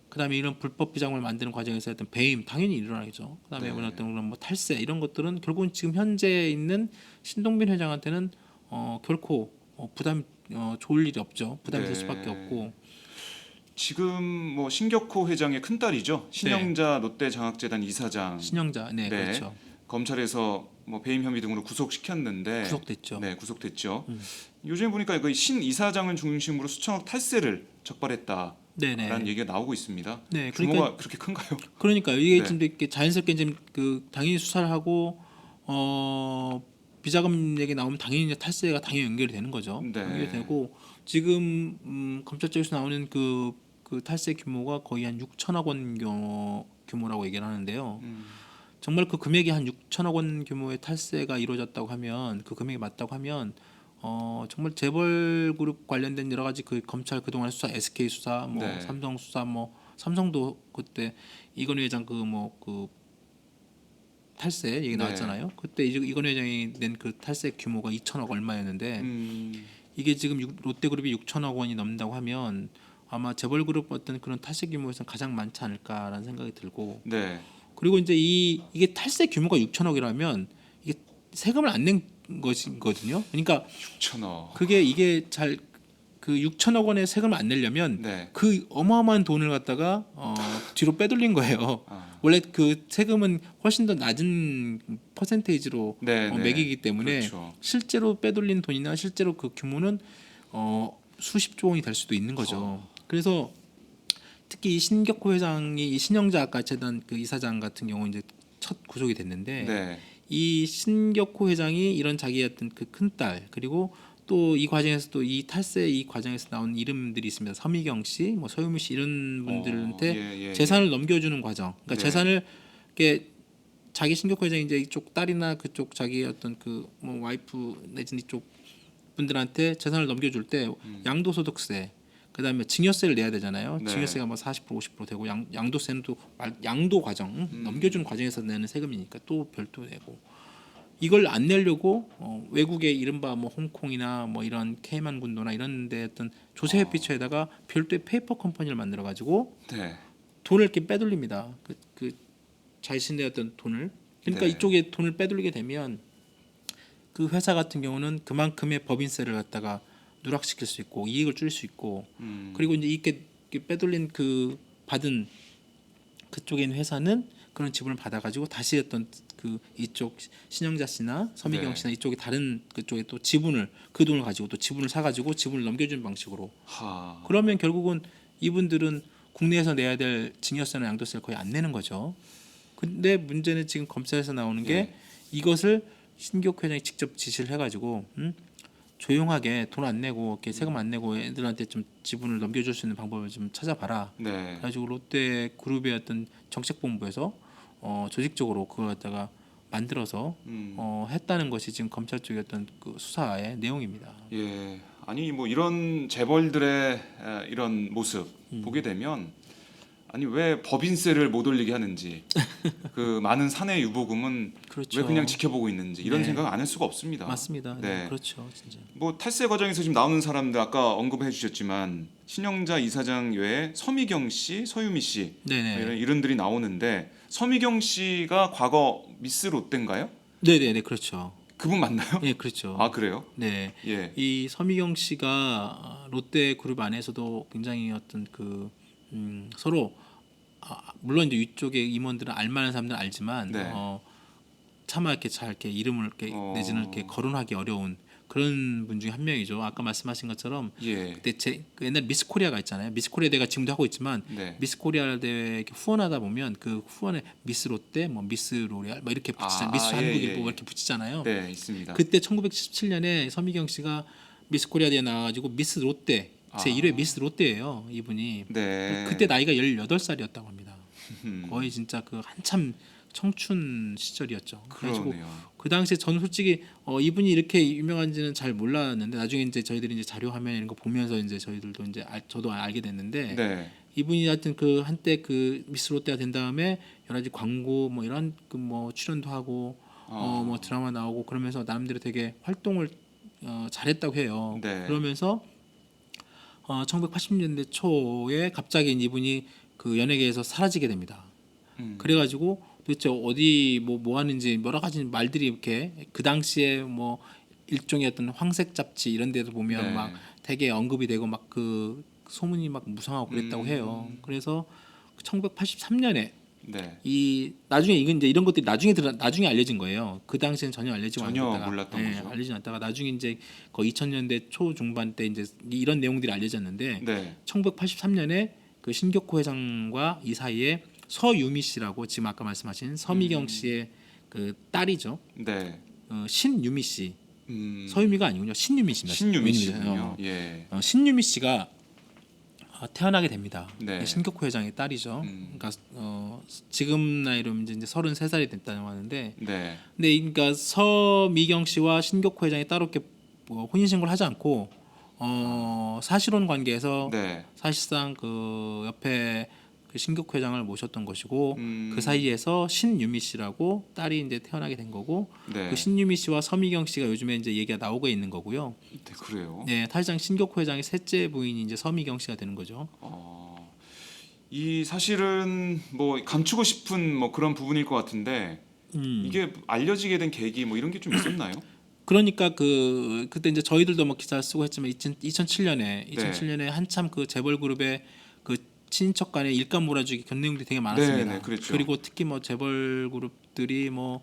그다음에 이런 불법 비자금을 만드는 과정에서 어떤 배임 당연히 일어나겠죠. 그다음에 네. 어떤 그런 뭐 탈세 이런 것들은 결국은 지금 현재 있는 신동빈 회장한테는 결코 부담 좋을 일이 없죠. 부담이 될 네. 수밖에 없고 지금 뭐 신격호 회장의 큰 딸이죠. 신영자 롯데장학재단 이사장. 신영자 네, 네. 그렇죠. 검찰에서 뭐 배임 혐의 등으로 구속시켰는데 구속됐죠. 네, 구속됐죠. 요즘 보니까 그 신 이사장을 중심으로 수천억 탈세를 적발했다라는 네네. 얘기가 나오고 있습니다. 네, 규모가 그렇게 큰가요? 그러니까요. 이게 네. 지금 이렇게 자연스럽게 지금 그 당연히 수사를 하고 비자금 얘기 나오면 당연히 이제 탈세가 당연히 연결이 되는 거죠. 네. 연결이 되고 지금 검찰 쪽에서 나오는 그 탈세 규모가 거의 한 6천억 원 규모라고 얘기를 하는데요. 정말 그 금액이 한 6천억 원 규모의 탈세가 이루어졌다고 하면 그 금액이 맞다고 하면 정말 재벌그룹 관련된 여러 가지 그 검찰 그동안 수사 SK 수사 뭐 네. 삼성 수사 뭐 삼성도 그때 이건희 회장 그 탈세 얘기 네. 나왔잖아요. 그때 이건희 회장이 낸 그 탈세 규모가 2천억 얼마였는데 이게 지금 롯데그룹이 6천억 원이 넘는다고 하면 아마 재벌그룹 어떤 그런 탈세 규모에서 가장 많지 않을까라는 생각이 들고 네. 그리고 이제 이게 탈세 규모가 6천억이라면 이게 세금을 안 낸 것이거든요. 그러니까 6천억. 그게 이게 잘 그 6천억 원의 세금을 안 내려면 네. 그 어마어마한 돈을 갖다가 뒤로 빼돌린 거예요. 아. 원래 그 세금은 훨씬 더 낮은 퍼센테이지로 네, 네. 매기기 때문에 그렇죠. 실제로 빼돌린 돈이나 실제로 그 규모는 수십조 원이 될 수도 있는 거죠. 그래서 특히 이 신격호 회장이 이 신영자 아까 재단 그 이사장 같은 경우 이제 첫 구속이 됐는데 네. 이 신격호 회장이 이런 자기의 어떤 그 큰딸 그리고 또 이 과정에서 또 이 탈세 이 과정에서 나온 이름들이 있습니다. 서미경 씨, 뭐 서유미 씨 이런 분들한테 예, 재산을 넘겨주는 과정. 그러니까 네. 재산을 이렇게 자기 신격호 회장이 이제 이쪽 딸이나 그쪽 자기 어떤 그 뭐 와이프 내지는 이쪽 분들한테 재산을 넘겨줄 때 양도소득세 그다음에 증여세를 내야 되잖아요. 네. 증여세가 뭐 40% 50% 되고 양도세는 또 양도 과정 넘겨주는 과정에서 내는 세금이니까 또 별도 내고 이걸 안 내려고 외국의 이른바 뭐 홍콩이나 뭐 이런 케이만 군도나 이런 데 어떤 조세 회피처에다가 별도의 페이퍼 컴퍼니를 만들어 가지고 네. 돈을 이렇게 빼돌립니다. 그 자신의 어떤 돈을 그러니까 네. 이쪽에 돈을 빼돌리게 되면 그 회사 같은 경우는 그만큼의 법인세를 갖다가 누락시킬 수 있고 이익을 줄일 수 있고 그리고 이제 이렇게 빼돌린 그 받은 그쪽에 있는 회사는 그런 지분을 받아가지고 다시 어떤 그 이쪽 신영자 씨나 서미경 네. 씨나 이쪽에 다른 그쪽에 또 지분을 그 돈을 가지고 또 지분을 사가지고 지분을 넘겨주는 방식으로 하. 그러면 결국은 이분들은 국내에서 내야 될 증여세나 양도세를 거의 안 내는 거죠. 근데 문제는 지금 검찰에서 나오는 게 예. 이것을 신기록 회장이 직접 지시를 해가지고 조용하게 돈 안 내고 이렇게 세금 안 내고 애들한테 좀 지분을 넘겨줄 수 있는 방법을 좀 찾아봐라. 네. 그래가지고 롯데 그룹의 어떤 정책본부에서 조직적으로 그걸 갖다가 만들어서 했다는 것이 지금 검찰 쪽의 어떤 그 수사의 내용입니다. 예. 아니 뭐 이런 재벌들의 이런 모습 보게 되면 아니 왜 법인세를 못 올리게 하는지 그 많은 사내 유보금은 그렇죠. 왜 그냥 지켜보고 있는지 이런 네. 생각 안 할 수가 없습니다. 맞습니다. 네. 그렇죠, 진짜. 뭐 탈세 과정에서 지금 나오는 사람들 아까 언급해 주셨지만 신영자 이사장 외에 서미경 씨, 서유미 씨 네네. 이런 이름들이 나오는데 서미경 씨가 과거 미스 롯데인가요? 네네네, 그렇죠. 그분 맞나요? 예, 그렇죠. 아 그래요? 네. 예. 이 서미경 씨가 롯데 그룹 안에서도 굉장히 어떤 그 서로 물론 이제 위쪽의 임원들은 알만한 사람들은 알지만 네. 차마 이렇게 잘 이렇게 이름을 이렇게 내지는 이렇게 거론하기 어려운 그런 분 중에 한 명이죠. 아까 말씀하신 것처럼 예. 그때 그 옛날 미스 코리아가 있잖아요. 미스 코리아 대회가 지금도 하고 있지만 네. 미스 코리아 대회 이렇게 후원하다 보면 그 후원에 미스 롯데, 뭐 미스 로레알, 뭐 이렇게 붙이잖아요. 미스 예, 한국일보 예, 예. 이렇게 붙이잖아요. 네, 있습니다. 그때 1917년에 서미경 씨가 미스 코리아 대회 나와가지고 미스 롯데 제 1회 미스 롯데예요. 이분이 네. 그때 나이가 18살이었다고 합니다. 음, 거의 진짜 그 한참 청춘 시절이었죠. 그래가지고 그러네요. 그 당시에 저는 솔직히 이분이 이렇게 유명한지는 잘 몰랐는데 나중에 이제 저희들이 이제 자료 화면 이런 거 보면서 이제 저희들도 이제 저도 알게 됐는데 네. 이분이 하여튼 그 한때 그 미스 롯데가 된 다음에 여러 가지 광고 뭐 이런 그 뭐 출연도 하고 뭐 드라마 나오고 그러면서 나름대로 되게 활동을 잘했다고 해요. 네. 그러면서 1980년대 초에 갑자기 이분이 그 연예계에서 사라지게 됩니다. 그래가지고 도대체 어디 뭐 하는지 여러 가지 말들이 이렇게 그 당시에 뭐 일종의 어떤 황색 잡지 이런 데도 보면 네. 막 되게 언급이 되고 막 그 소문이 막 무성하고 그랬다고 해요. 그래서 1983년에 네. 이 나중에 이건 이제 이런 것들이 나중에 알려진 거예요. 그 당시엔 전혀 알려지지 전혀 않았다가 몰랐던 거죠. 알려지지 않았다가 나중에 이제 거의 2000년대 초 중반 때 이제 이런 내용들이 알려졌는데 네. 1983년에 그 신격호 회장과 이 사이에 서유미 씨라고 지금 아까 말씀하신 서미경 씨의 그 딸이죠. 네. 신유미 씨. 서유미가 아니군요. 신유미 씨입니다. 신유미 씨군요. 예. 신유미 씨가 태어나게 됩니다. 네. 신격호 회장의 딸이죠. 그러니까 지금 나이로 이제 33살이 됐다고 하는데, 네. 근데 그러니까 서미경 씨와 신격호 회장이 따로 이렇게 뭐 혼인 신고를 하지 않고 사실혼 관계에서 네. 사실상 그 옆에 그 신격호 회장을 모셨던 것이고 그 음. 사이에서 신유미 씨라고 딸이 이제 태어나게 된 거고 네. 그 신유미 씨와 서미경 씨가 요즘에 이제 얘기가 나오고 있는 거고요. 네, 그래요. 네, 사실상 신격호 회장의 셋째 부인이 이제 서미경 씨가 되는 거죠. 이 사실은 뭐 감추고 싶은 뭐 그런 부분일 것 같은데 이게 알려지게 된 계기 뭐 이런 게 좀 있었나요? 그러니까 그때 이제 저희들도 뭐 기사 쓰고 했지만 2007년에 한참 그 재벌 그룹의 그 친인척 간의 일감 몰아주기 그런 내용들이 되게 많았습니다. 네, 그랬죠. 그리고 특히 뭐 재벌 그룹들이 뭐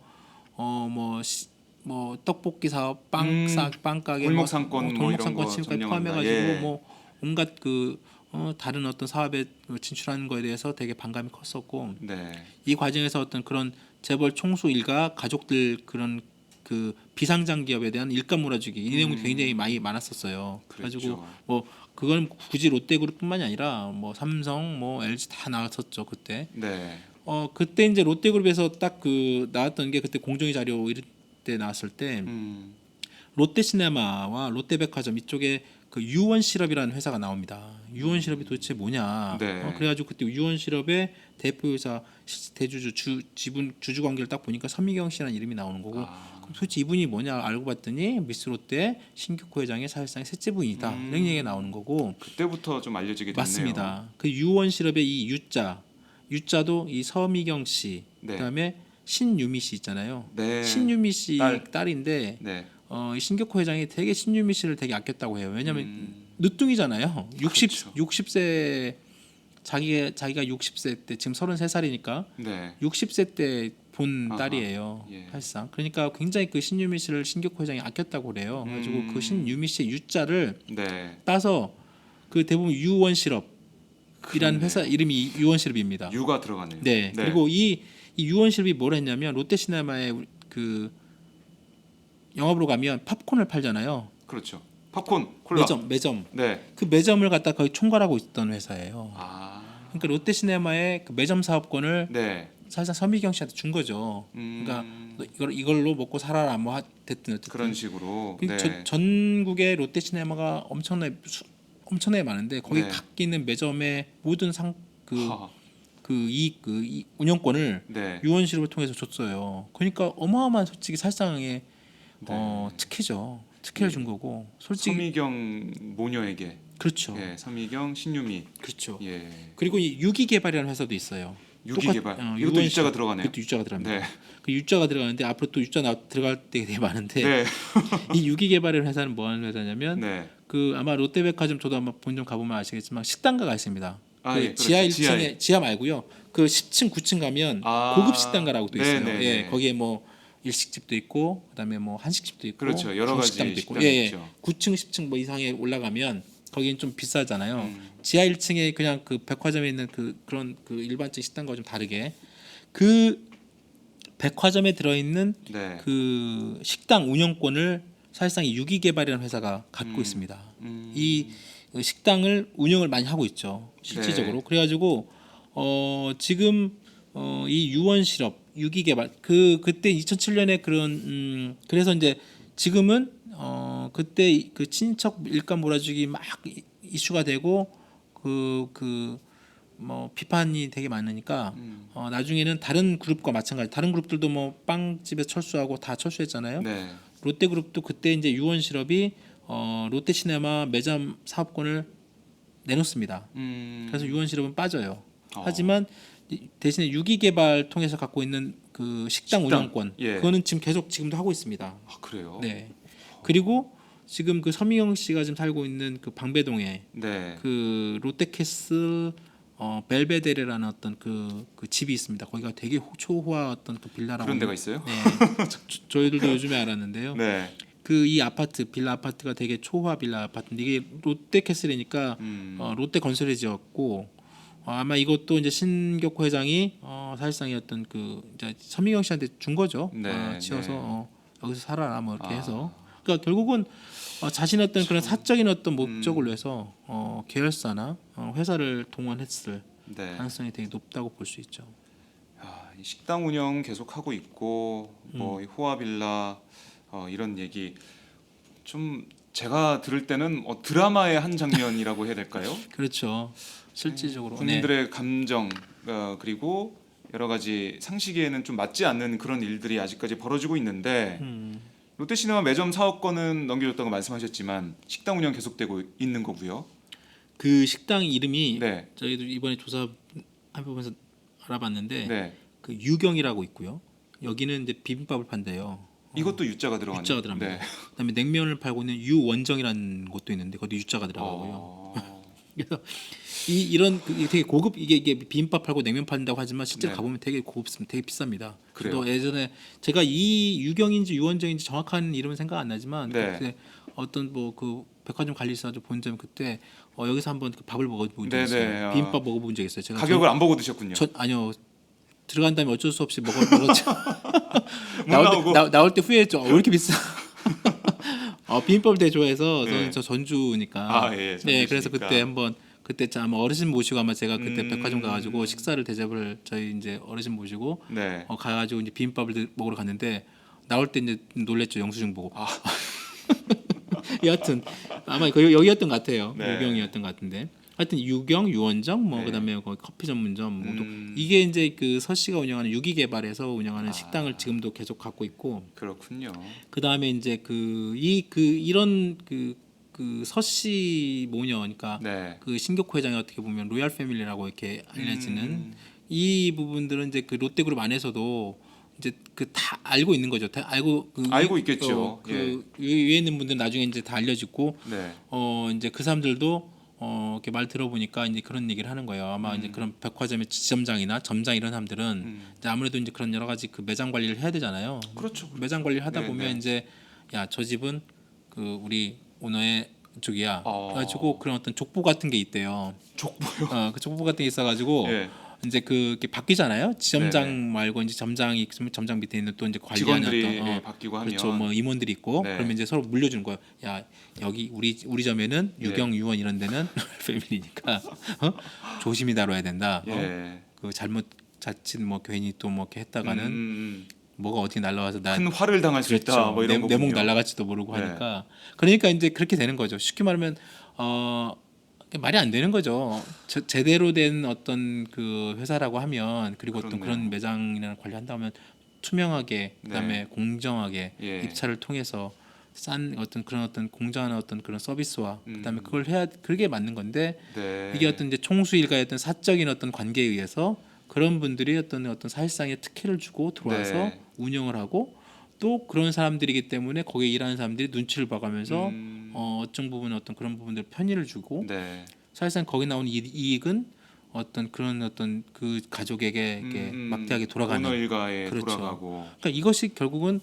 떡볶이 사업, 빵 가게, 골목 상권 뭐 골목 이런 상권 거 침입까지 점령한다. 포함해가지고 예. 뭐 온갖 그 다른 어떤 사업에 진출하는 거에 대해서 되게 반감이 컸었고 네. 이 과정에서 어떤 그런 재벌 총수 일가 가족들 그런 그 비상장 기업에 대한 일감 몰아주기 이 내용이 굉장히 많이 많았었어요. 그래가지고 그랬죠. 뭐 그건 굳이 롯데그룹뿐만이 아니라 뭐 삼성, 뭐 LG 다 나왔었죠 그때. 네. 그때 이제 롯데그룹에서 딱 그 나왔던 게 그때 공정위 자료 이럴 때 나왔을 때 롯데시네마와 롯데백화점 이쪽에 그 유원실업이라는 회사가 나옵니다. 유원실업이 도대체 뭐냐? 네. 그래가지고 그때 유원실업의 대표이사 대주주 지분 주주 관계를 딱 보니까 서미경 씨라는 이름이 나오는 거고 그럼 도대체 이분이 뭐냐 알고 봤더니 미스롯데 신격호 회장의 사실상 셋째 부인이다 이런 얘기가 나오는 거고 그때부터 좀 알려지게 됐네요. 맞습니다. 그 유원실업의 이 유자도 이 서미경 씨 네. 그다음에 신유미 씨 있잖아요. 네. 신유미 씨 딸인데 네. 이 신격호 회장이 되게 신유미 씨를 되게 아꼈다고 해요. 왜냐하면 늦둥이잖아요. 60세 자기가 60세 때 지금 33살이니까 네. 60세 때 본 아하. 딸이에요. 예. 사실상 그러니까 굉장히 그 신유미 씨를 신격호 회장이 아꼈다고 그래요. 그래가지고 그 신유미 씨의 유자를 네. 따서 그 대부분 유원실업이라는 그렇네. 회사 이름이 유원실업입니다. 유가 들어가네요. 네. 그리고 이 유원실업이 뭘 했냐면 롯데시네마에 그 영업으로 가면 팝콘을 팔잖아요. 그렇죠. 팝콘, 콜라. 매점. 네. 그 매점을 갖다 거의 총괄하고 있던 회사예요. 아. 그러니까 롯데시네마의 그 매점 사업권을 네. 사실상 서미경 씨한테 준 거죠. 그러니까 너 이걸로 먹고 살아라 뭐 됐든 어쨌든. 그런 식으로. 그 네. 전국의 롯데시네마가 엄청나게 많은데 거기 네. 갖고 있는 매점의 모든 하. 이 운영권을 네. 유원실업을 통해서 줬어요. 그러니까 어마어마한 솔직히 살상의 네. 특혜죠. 특혜를 준 거고 솔직히 서미경 모녀에게. 그렇죠. 예. 서미경, 신유미. 그렇죠. 예. 그리고 이 유기개발이라는 회사도 있어요. 유기개발. 이것도 유원실- 유자가 들어가네요. 그것도 유자가 들어갑니다. 네. 그 유자가 들어가는데 앞으로 또 유자 들어갈 때 되게 많은데 네. 이 유기개발이라는 회사는 뭐 하는 회사냐면 네. 그 아마 롯데백화점 저도 아마 본점 가보면 아시겠지만 식당가가 있습니다. 아, 그 예, 지하 그렇죠. 1층에 지하 말고요. 그 10층 9층 가면 아. 고급 식당가라고 또 있어요. 네, 네, 예, 네. 거기에 뭐 일식집도 있고 그다음에 뭐 한식집도 있고 그렇죠. 여러 가지 중식당도 있고 식당이 예, 있죠. 9층 10층 뭐 이상에 올라가면 거기는 좀 비싸잖아요. 지하 1층에 그냥 그 백화점에 있는 그런 그 일반적 식당과 좀 다르게 그 백화점에 들어있는 네. 그 식당 운영권을 사실상 이 유기개발이라는 회사가 갖고 있습니다. 이 식당을 운영을 많이 하고 있죠. 실질적으로. 네. 그래가지고 지금 이 유원실업 유기개발 그때 2007년에 그런 그래서 이제 지금은 그때 그 친인척 일감 몰아주기 막 이슈가 되고 뭐 비판이 되게 많으니까 나중에는 다른 그룹과 마찬가지 다른 그룹들도 뭐 빵집에 철수하고 다 철수했잖아요. 네. 롯데그룹도 그때 이제 유원실업이 롯데시네마 매점 사업권을 내놓습니다. 그래서 유원실업은 빠져요. 하지만 대신에 유기개발 통해서 갖고 있는 그 식당 운영권 예. 그거는 지금 계속 지금도 하고 있습니다. 아, 그래요? 네. 그리고 지금 그 서미경 씨가 지금 살고 있는 그 방배동에 네. 그 롯데캐슬 벨베데레라는 어떤 그 집이 있습니다. 거기가 되게 초호화 어떤 그 빌라라고 그런 데가 있어요? 네. 저희들도 요즘에 알았는데요. 네. 그 이 아파트 빌라 아파트가 되게 초호화 빌라 아파트인데 이게 롯데캐슬이니까 롯데 건설에 지었고 아마 이것도 이제 신격호 회장이 사실상의 어떤 그 이제 서미경 씨한테 준 거죠. 네, 지어서 네. 여기서 살아라 뭐 이렇게 아. 해서 그러니까 결국은 자신의 어떤 그런 사적인 어떤 목적을 위해서 계열사나 회사를 동원했을 네. 가능성이 되게 높다고 볼 수 있죠. 이 식당 운영 계속 하고 있고 뭐 이 호화빌라 이런 얘기 좀 제가 들을 때는 드라마의 한 장면이라고 해야 될까요? 그렇죠. 실질적으로 군인들의 감정 그리고 여러 가지 상식에는 좀 맞지 않는 그런 일들이 아직까지 벌어지고 있는데 롯데시네마 매점 사업권은 넘겨줬다고 말씀하셨지만 식당 운영 계속되고 있는 거고요. 그 식당 이름이 네. 저희도 이번에 조사해보면서 알아봤는데 네. 그 유경이라고 있고요. 여기는 이제 비빔밥을 판대요. 이것도 유자가 들어가네요. 유자가 들어갑니다. 네. 그다음에 냉면을 팔고 있는 유원정이라는 곳도 있는데 거기 유자가 들어가고요. 그래서 이런 되게 고급 이게 비빔밥 팔고 냉면 판다고 하지만 실제로 네. 가보면 되게 고급습니다. 되게 비쌉니다. 그래요? 또 예전에 제가 이 유경인지 유원정인지 정확한 이름은 생각 안 나지만 네. 그때 어떤 뭐 그 백화점 관리사도 본 점 그때 여기서 한번 그 밥을 먹어본 적 네네. 있어요. 비빔밥 먹어본 적 있어요. 제가 가격을 안 보고 드셨군요. 아니요. 들어간 다음에 어쩔 수 없이 먹었죠. 못 나오고. 나올 때 후회했죠. 왜 이렇게 비싸? 비빔밥을 되게 좋아해서 네. 저는 저 전주니까. 아, 예, 네, 그래서 전주시니까. 그때 한번 그때 아마 어르신 모시고 아마 제가 그때 백화점 음. 가가지고 식사를 대접을 저희 이제 어르신 모시고 네. 가가지고 이제 비빔밥을 먹으러 갔는데 나올 때 이제 놀랬죠. 영수증 보고. 아. 여하튼 아마 여기였던 것 같아요. 네. 유경이었던 것 같은데. 하여튼 유경, 유원정, 뭐 네. 그다음에 거기 커피 전문점, 뭐 이게 이제 그 서씨가 운영하는 유기개발에서 운영하는 식당을 지금도 계속 갖고 있고, 그렇군요. 그 다음에 이제 이런 서씨 모녀, 그러니까 네. 그 신격호 회장이 어떻게 보면 로얄 패밀리라고 이렇게 알려지는 음. 이 부분들은 이제 그 롯데그룹 안에서도 이제 그 다 알고 있는 거죠. 다 알고 알고 있겠죠. 그 위에 있는 분들은 나중에 이제 다 알려지고 네. 이제 그 사람들도 이렇게 말 들어보니까 이제 그런 얘기를 하는 거예요. 아마 이제 그런 백화점의 지점장이나 점장 이런 사람들은 이제 아무래도 이제 그런 여러 가지 그 매장 관리를 해야 되잖아요. 그렇죠. 매장 관리를 하다 네, 보면 네. 이제 야, 저 집은 그 우리 오너의 쪽이야. 그래가지고 그런 어떤 족보 같은 게 있대요. 족보요. 그 족보 같은 게 있어가지고 예. 이제 이렇게 바뀌잖아요. 지점장 네네. 말고 이제 점장이 있으면 점장 밑에 있는 또 이제 관리하는 직원들이 어떤 예, 바뀌고 하면 그렇죠. 뭐 임원들이 있고 네. 그러면 이제 서로 물려주는 거예요. 야, 여기 우리 점에는 예. 유경, 유원 이런 데는 패밀리니까 조심히 다뤄야 된다. 예. 그 자칫 뭐 괜히 또 뭐 이렇게 했다가는 음. 뭐가 어디 날라와서 나 큰 화를 당할 수 있다. 그렇죠. 뭐 이런 거군요. 내목 날라갈지도 모르고 네. 하니까 그러니까 이제 그렇게 되는 거죠. 쉽게 말하면 말이 안 되는 거죠. 제대로 된 어떤 그 회사라고 하면 그리고 어떤 그렇네요. 그런 매장이나 관리한다면 투명하게 그다음에 네. 공정하게 예. 입찰을 통해서 싼 어떤 그런 어떤 공정한 어떤 그런 서비스와 그다음에 음. 그걸 해야 그게 맞는 건데 네. 이게 어떤 이제 총수 일가의 어떤 사적인 어떤 관계에 의해서 그런 분들이 어떤 사실상의 특혜를 주고 들어와서 네. 운영을 하고 또 그런 사람들이기 때문에 거기에 일하는 사람들이 눈치를 봐가면서 어떤 부분은 어떤 그런 부분들 편의를 주고 네. 사실상 거기 나오는 이익은 어떤 그런 어떤 그 가족에게 이렇게 막대하게 돌아가는 오너 일가에 그렇죠. 돌아가고. 그러니까 이것이 결국은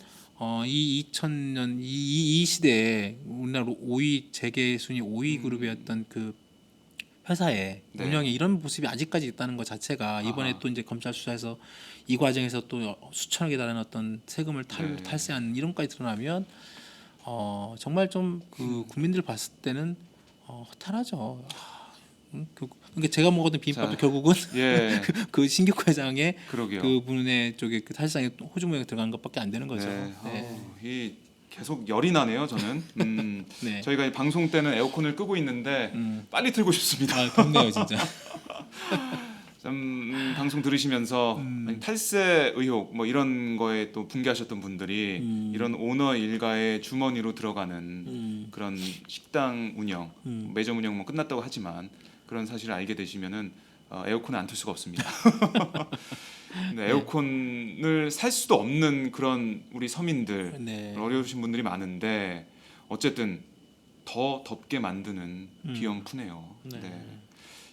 이 2000년 이 시대에 우리나라 5위 재계 순위 5위 그룹이었던 그 회사의 네. 운영에 이런 모습이 아직까지 있다는 것 자체가 이번에 아하. 또 이제 검찰 수사에서 이 과정에서 또 수천억에 달하는 어떤 세금을 네. 탈세한 이런 것까지 드러나면 정말 좀 그 국민들 봤을 때는 허탈하죠. 그러니까 제가 먹었던 비빔밥도 자, 결국은 예. 그 신격호 회장의 그러게요. 그 분의 쪽에 그 사실상의 호주 모양이 들어간 것밖에 안 되는 거죠. 네. 네. 이 계속 열이 나네요. 저는. 네. 저희가 이 방송 때는 에어컨을 끄고 있는데 빨리 틀고 싶습니다. 덥네요 진짜. 좀 방송 들으시면서 아니, 탈세 의혹 뭐 이런 거에 또 분개하셨던 분들이 이런 오너 일가의 주머니로 들어가는 그런 식당 운영, 매점 운영 뭐 끝났다고 하지만 그런 사실을 알게 되시면은 에어컨을 안 틀 수가 없습니다. 근데 에어컨을 살 수도 없는 그런 우리 서민들 네. 어려우신 분들이 많은데 어쨌든 더 덥게 만드는 귀염푸네요. 네.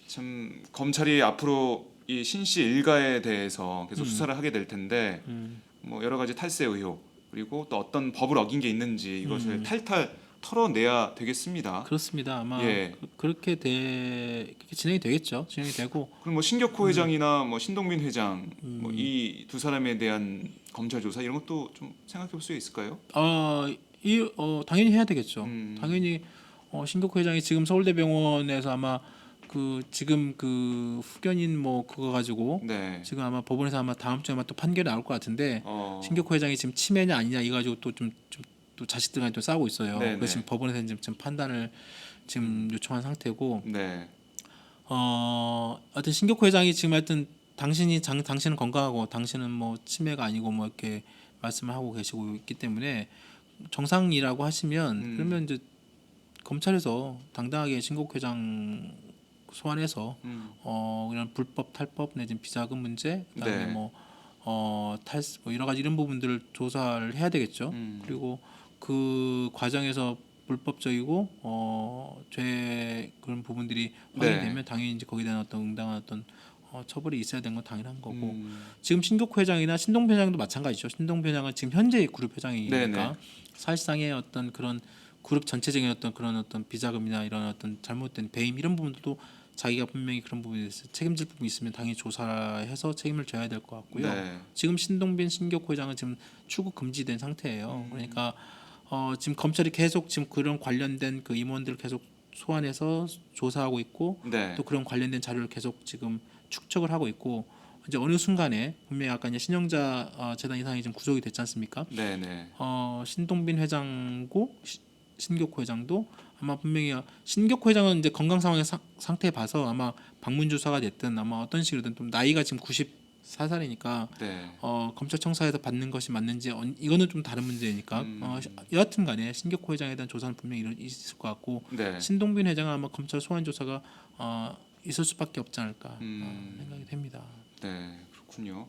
참 검찰이 앞으로 이 신씨 일가에 대해서 계속 수사를 하게 될 텐데 뭐 여러 가지 탈세 의혹 그리고 또 어떤 법을 어긴 게 있는지 이것을 탈탈 털어내야 되겠습니다. 그렇습니다. 아마 예. 그렇게 진행이 되겠죠. 진행이 되고 그럼 뭐 신격호 회장이나 뭐 신동빈 회장 뭐 이 두 사람에 대한 검찰 조사 이런 것도 좀 생각해 볼 수 있을까요? 당연히 해야 되겠죠. 음. 당연히 신격호 회장이 지금 서울대병원에서 아마 그 지금 그 후견인 뭐 그거 가지고 네. 지금 아마 법원에서 아마 다음 주에 아마 또 판결이 나올 것 같은데 신격호 회장이 지금 치매냐 아니냐 이 가지고 또 또 자식들과 또 싸우고 있어요. 네네. 그래서 지금 법원에서 지금 판단을 지금 요청한 상태고 네. 하여튼 신격호 회장이 지금 하여튼 당신은 건강하고 당신은 뭐 치매가 아니고 뭐 이렇게 말씀을 하고 계시고 있기 때문에 정상이라고 하시면 그러면 이제 검찰에서 당당하게 신격호 회장 소환해서 이런 불법 탈법 내지는 비자금 문제 그다음에 네. 뭐 여러 가지 이런 부분들을 조사를 해야 되겠죠. 그리고 그 과정에서 불법적이고 죄 그런 부분들이 확인되면 네. 당연히 이제 거기에 대한 어떤 응당한 어떤 처벌이 있어야 되는 건 당연한 거고 지금 신격호 회장이나 신동빈 회장도 마찬가지죠. 신동빈 회장은 지금 현재 그룹 회장이니까 네네. 사실상의 어떤 그런 그룹 전체적인 어떤 그런 어떤 비자금이나 이런 어떤 잘못된 배임 이런 부분들도 자기가 분명히 그런 부분에 대해서 책임질 부분이 있으면 당연히 조사해서 책임을 져야 될 것 같고요. 네. 지금 신동빈 신격호 회장은 지금 출국 금지된 상태예요. 그러니까 지금 검찰이 계속 지금 그런 관련된 그 임원들을 계속 소환해서 조사하고 있고 네. 또 그런 관련된 자료를 계속 지금 축적을 하고 있고 이제 어느 순간에 분명히 아까 이제 신영자 재단 이사장이 지금 구속이 됐지 않습니까? 네. 네. 신동빈 회장고 신격호 회장도 아마 분명히 신격호 회장은 이제 건강 상황의 상태 봐서 아마 방문 조사가 됐든 아마 어떤 식으로든 좀 나이가 지금 94살이니까 네. 검찰청사에서 받는 것이 맞는지 이거는 좀 다른 문제니까 여하튼간에 신격호 회장에 대한 조사는 분명히 있을 것 같고 네. 신동빈 회장은 아마 검찰 소환 조사가 있을 수밖에 없지 않을까 생각이 됩니다. 네. 그렇군요.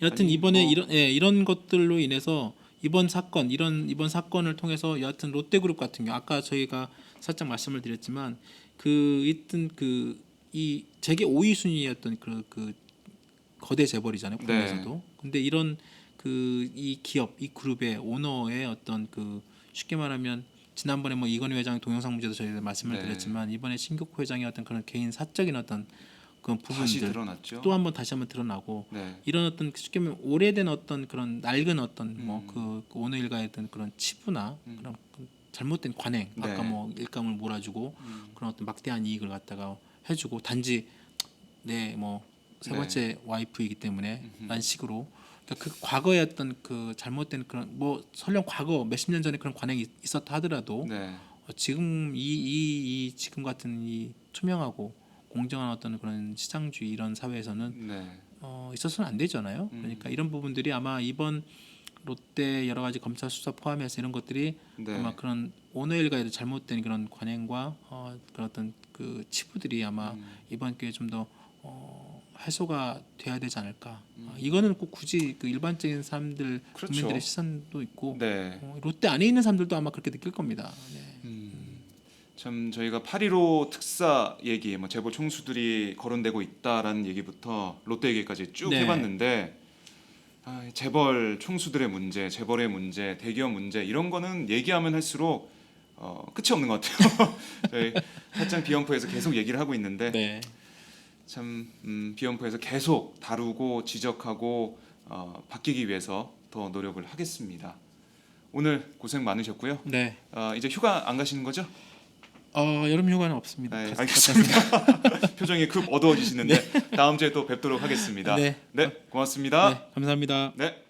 여하튼 아니, 이번에 뭐- 이런 것들로 인해서 이번 사건을 통해서 여하튼 롯데그룹 같은 경우 아까 저희가 살짝 말씀을 드렸지만 이 재계 5위 순위였던 그 거대 재벌이잖아요 네. 국내에서도. 근데 이런 이 기업 이 그룹의 오너의 어떤 쉽게 말하면 지난번에 뭐 이건희 회장 동영상 문제도 저희가 말씀을 네. 드렸지만 이번에 신격호 회장의 어떤 그런 개인 사적인 어떤 그런 다시 부분들 드러났죠. 또 한번 다시 한번 드러나고 네. 이런 어떤 쉽게 말하면 오래된 어떤 그런 낡은 어떤 그 오너 일가의 어떤 그런 치부나 그런 그 잘못된 관행 네. 아까 뭐 일감을 몰아주고 그런 어떤 막대한 이익을 갖다가 해주고 단지 내 뭐 세 네. 번째 와이프이기 때문에 란 식으로 그러니까 그 과거의 어떤 그 잘못된 그런 뭐 설령 과거 몇십 년 전에 그런 관행이 있었다 하더라도 네. 지금 이 지금 같은 이 투명하고 공정한 어떤 그런 시장주의 이런 사회에서는 네. 있어서는 안 되잖아요. 그러니까 이런 부분들이 아마 이번 롯데 여러 가지 검찰 수사 포함해서 이런 것들이 네. 아마 그런 오너 일가의 잘못된 그런 관행과 그런 어떤 그 치부들이 아마 이번 기회에 좀 더 해소가 돼야 되지 않을까. 이거는 꼭 굳이 그 일반적인 사람들 그렇죠. 국민들의 시선도 있고 네. 롯데 안에 있는 사람들도 아마 그렇게 느낄 겁니다. 네. 참 저희가 8.15 특사 얘기, 뭐 재벌 총수들이 거론되고 있다라는 얘기부터 롯데 얘기까지 쭉 네. 해봤는데 재벌 총수들의 문제, 재벌의 문제, 대기업 문제 이런 거는 얘기하면 할수록 끝이 없는 것 같아요. 저희 살짝 비언프에서 계속 얘기를 하고 있는데 네. 참 비언프에서 계속 다루고 지적하고 바뀌기 위해서 더 노력을 하겠습니다. 오늘 고생 많으셨고요. 네. 이제 휴가 안 가시는 거죠? 여름 휴가는 없습니다. 네, 갔다 알겠습니다. 표정이 급 어두워지시는데 다음 주에 또 뵙도록 하겠습니다. 네. 네, 고맙습니다. 네, 감사합니다. 네.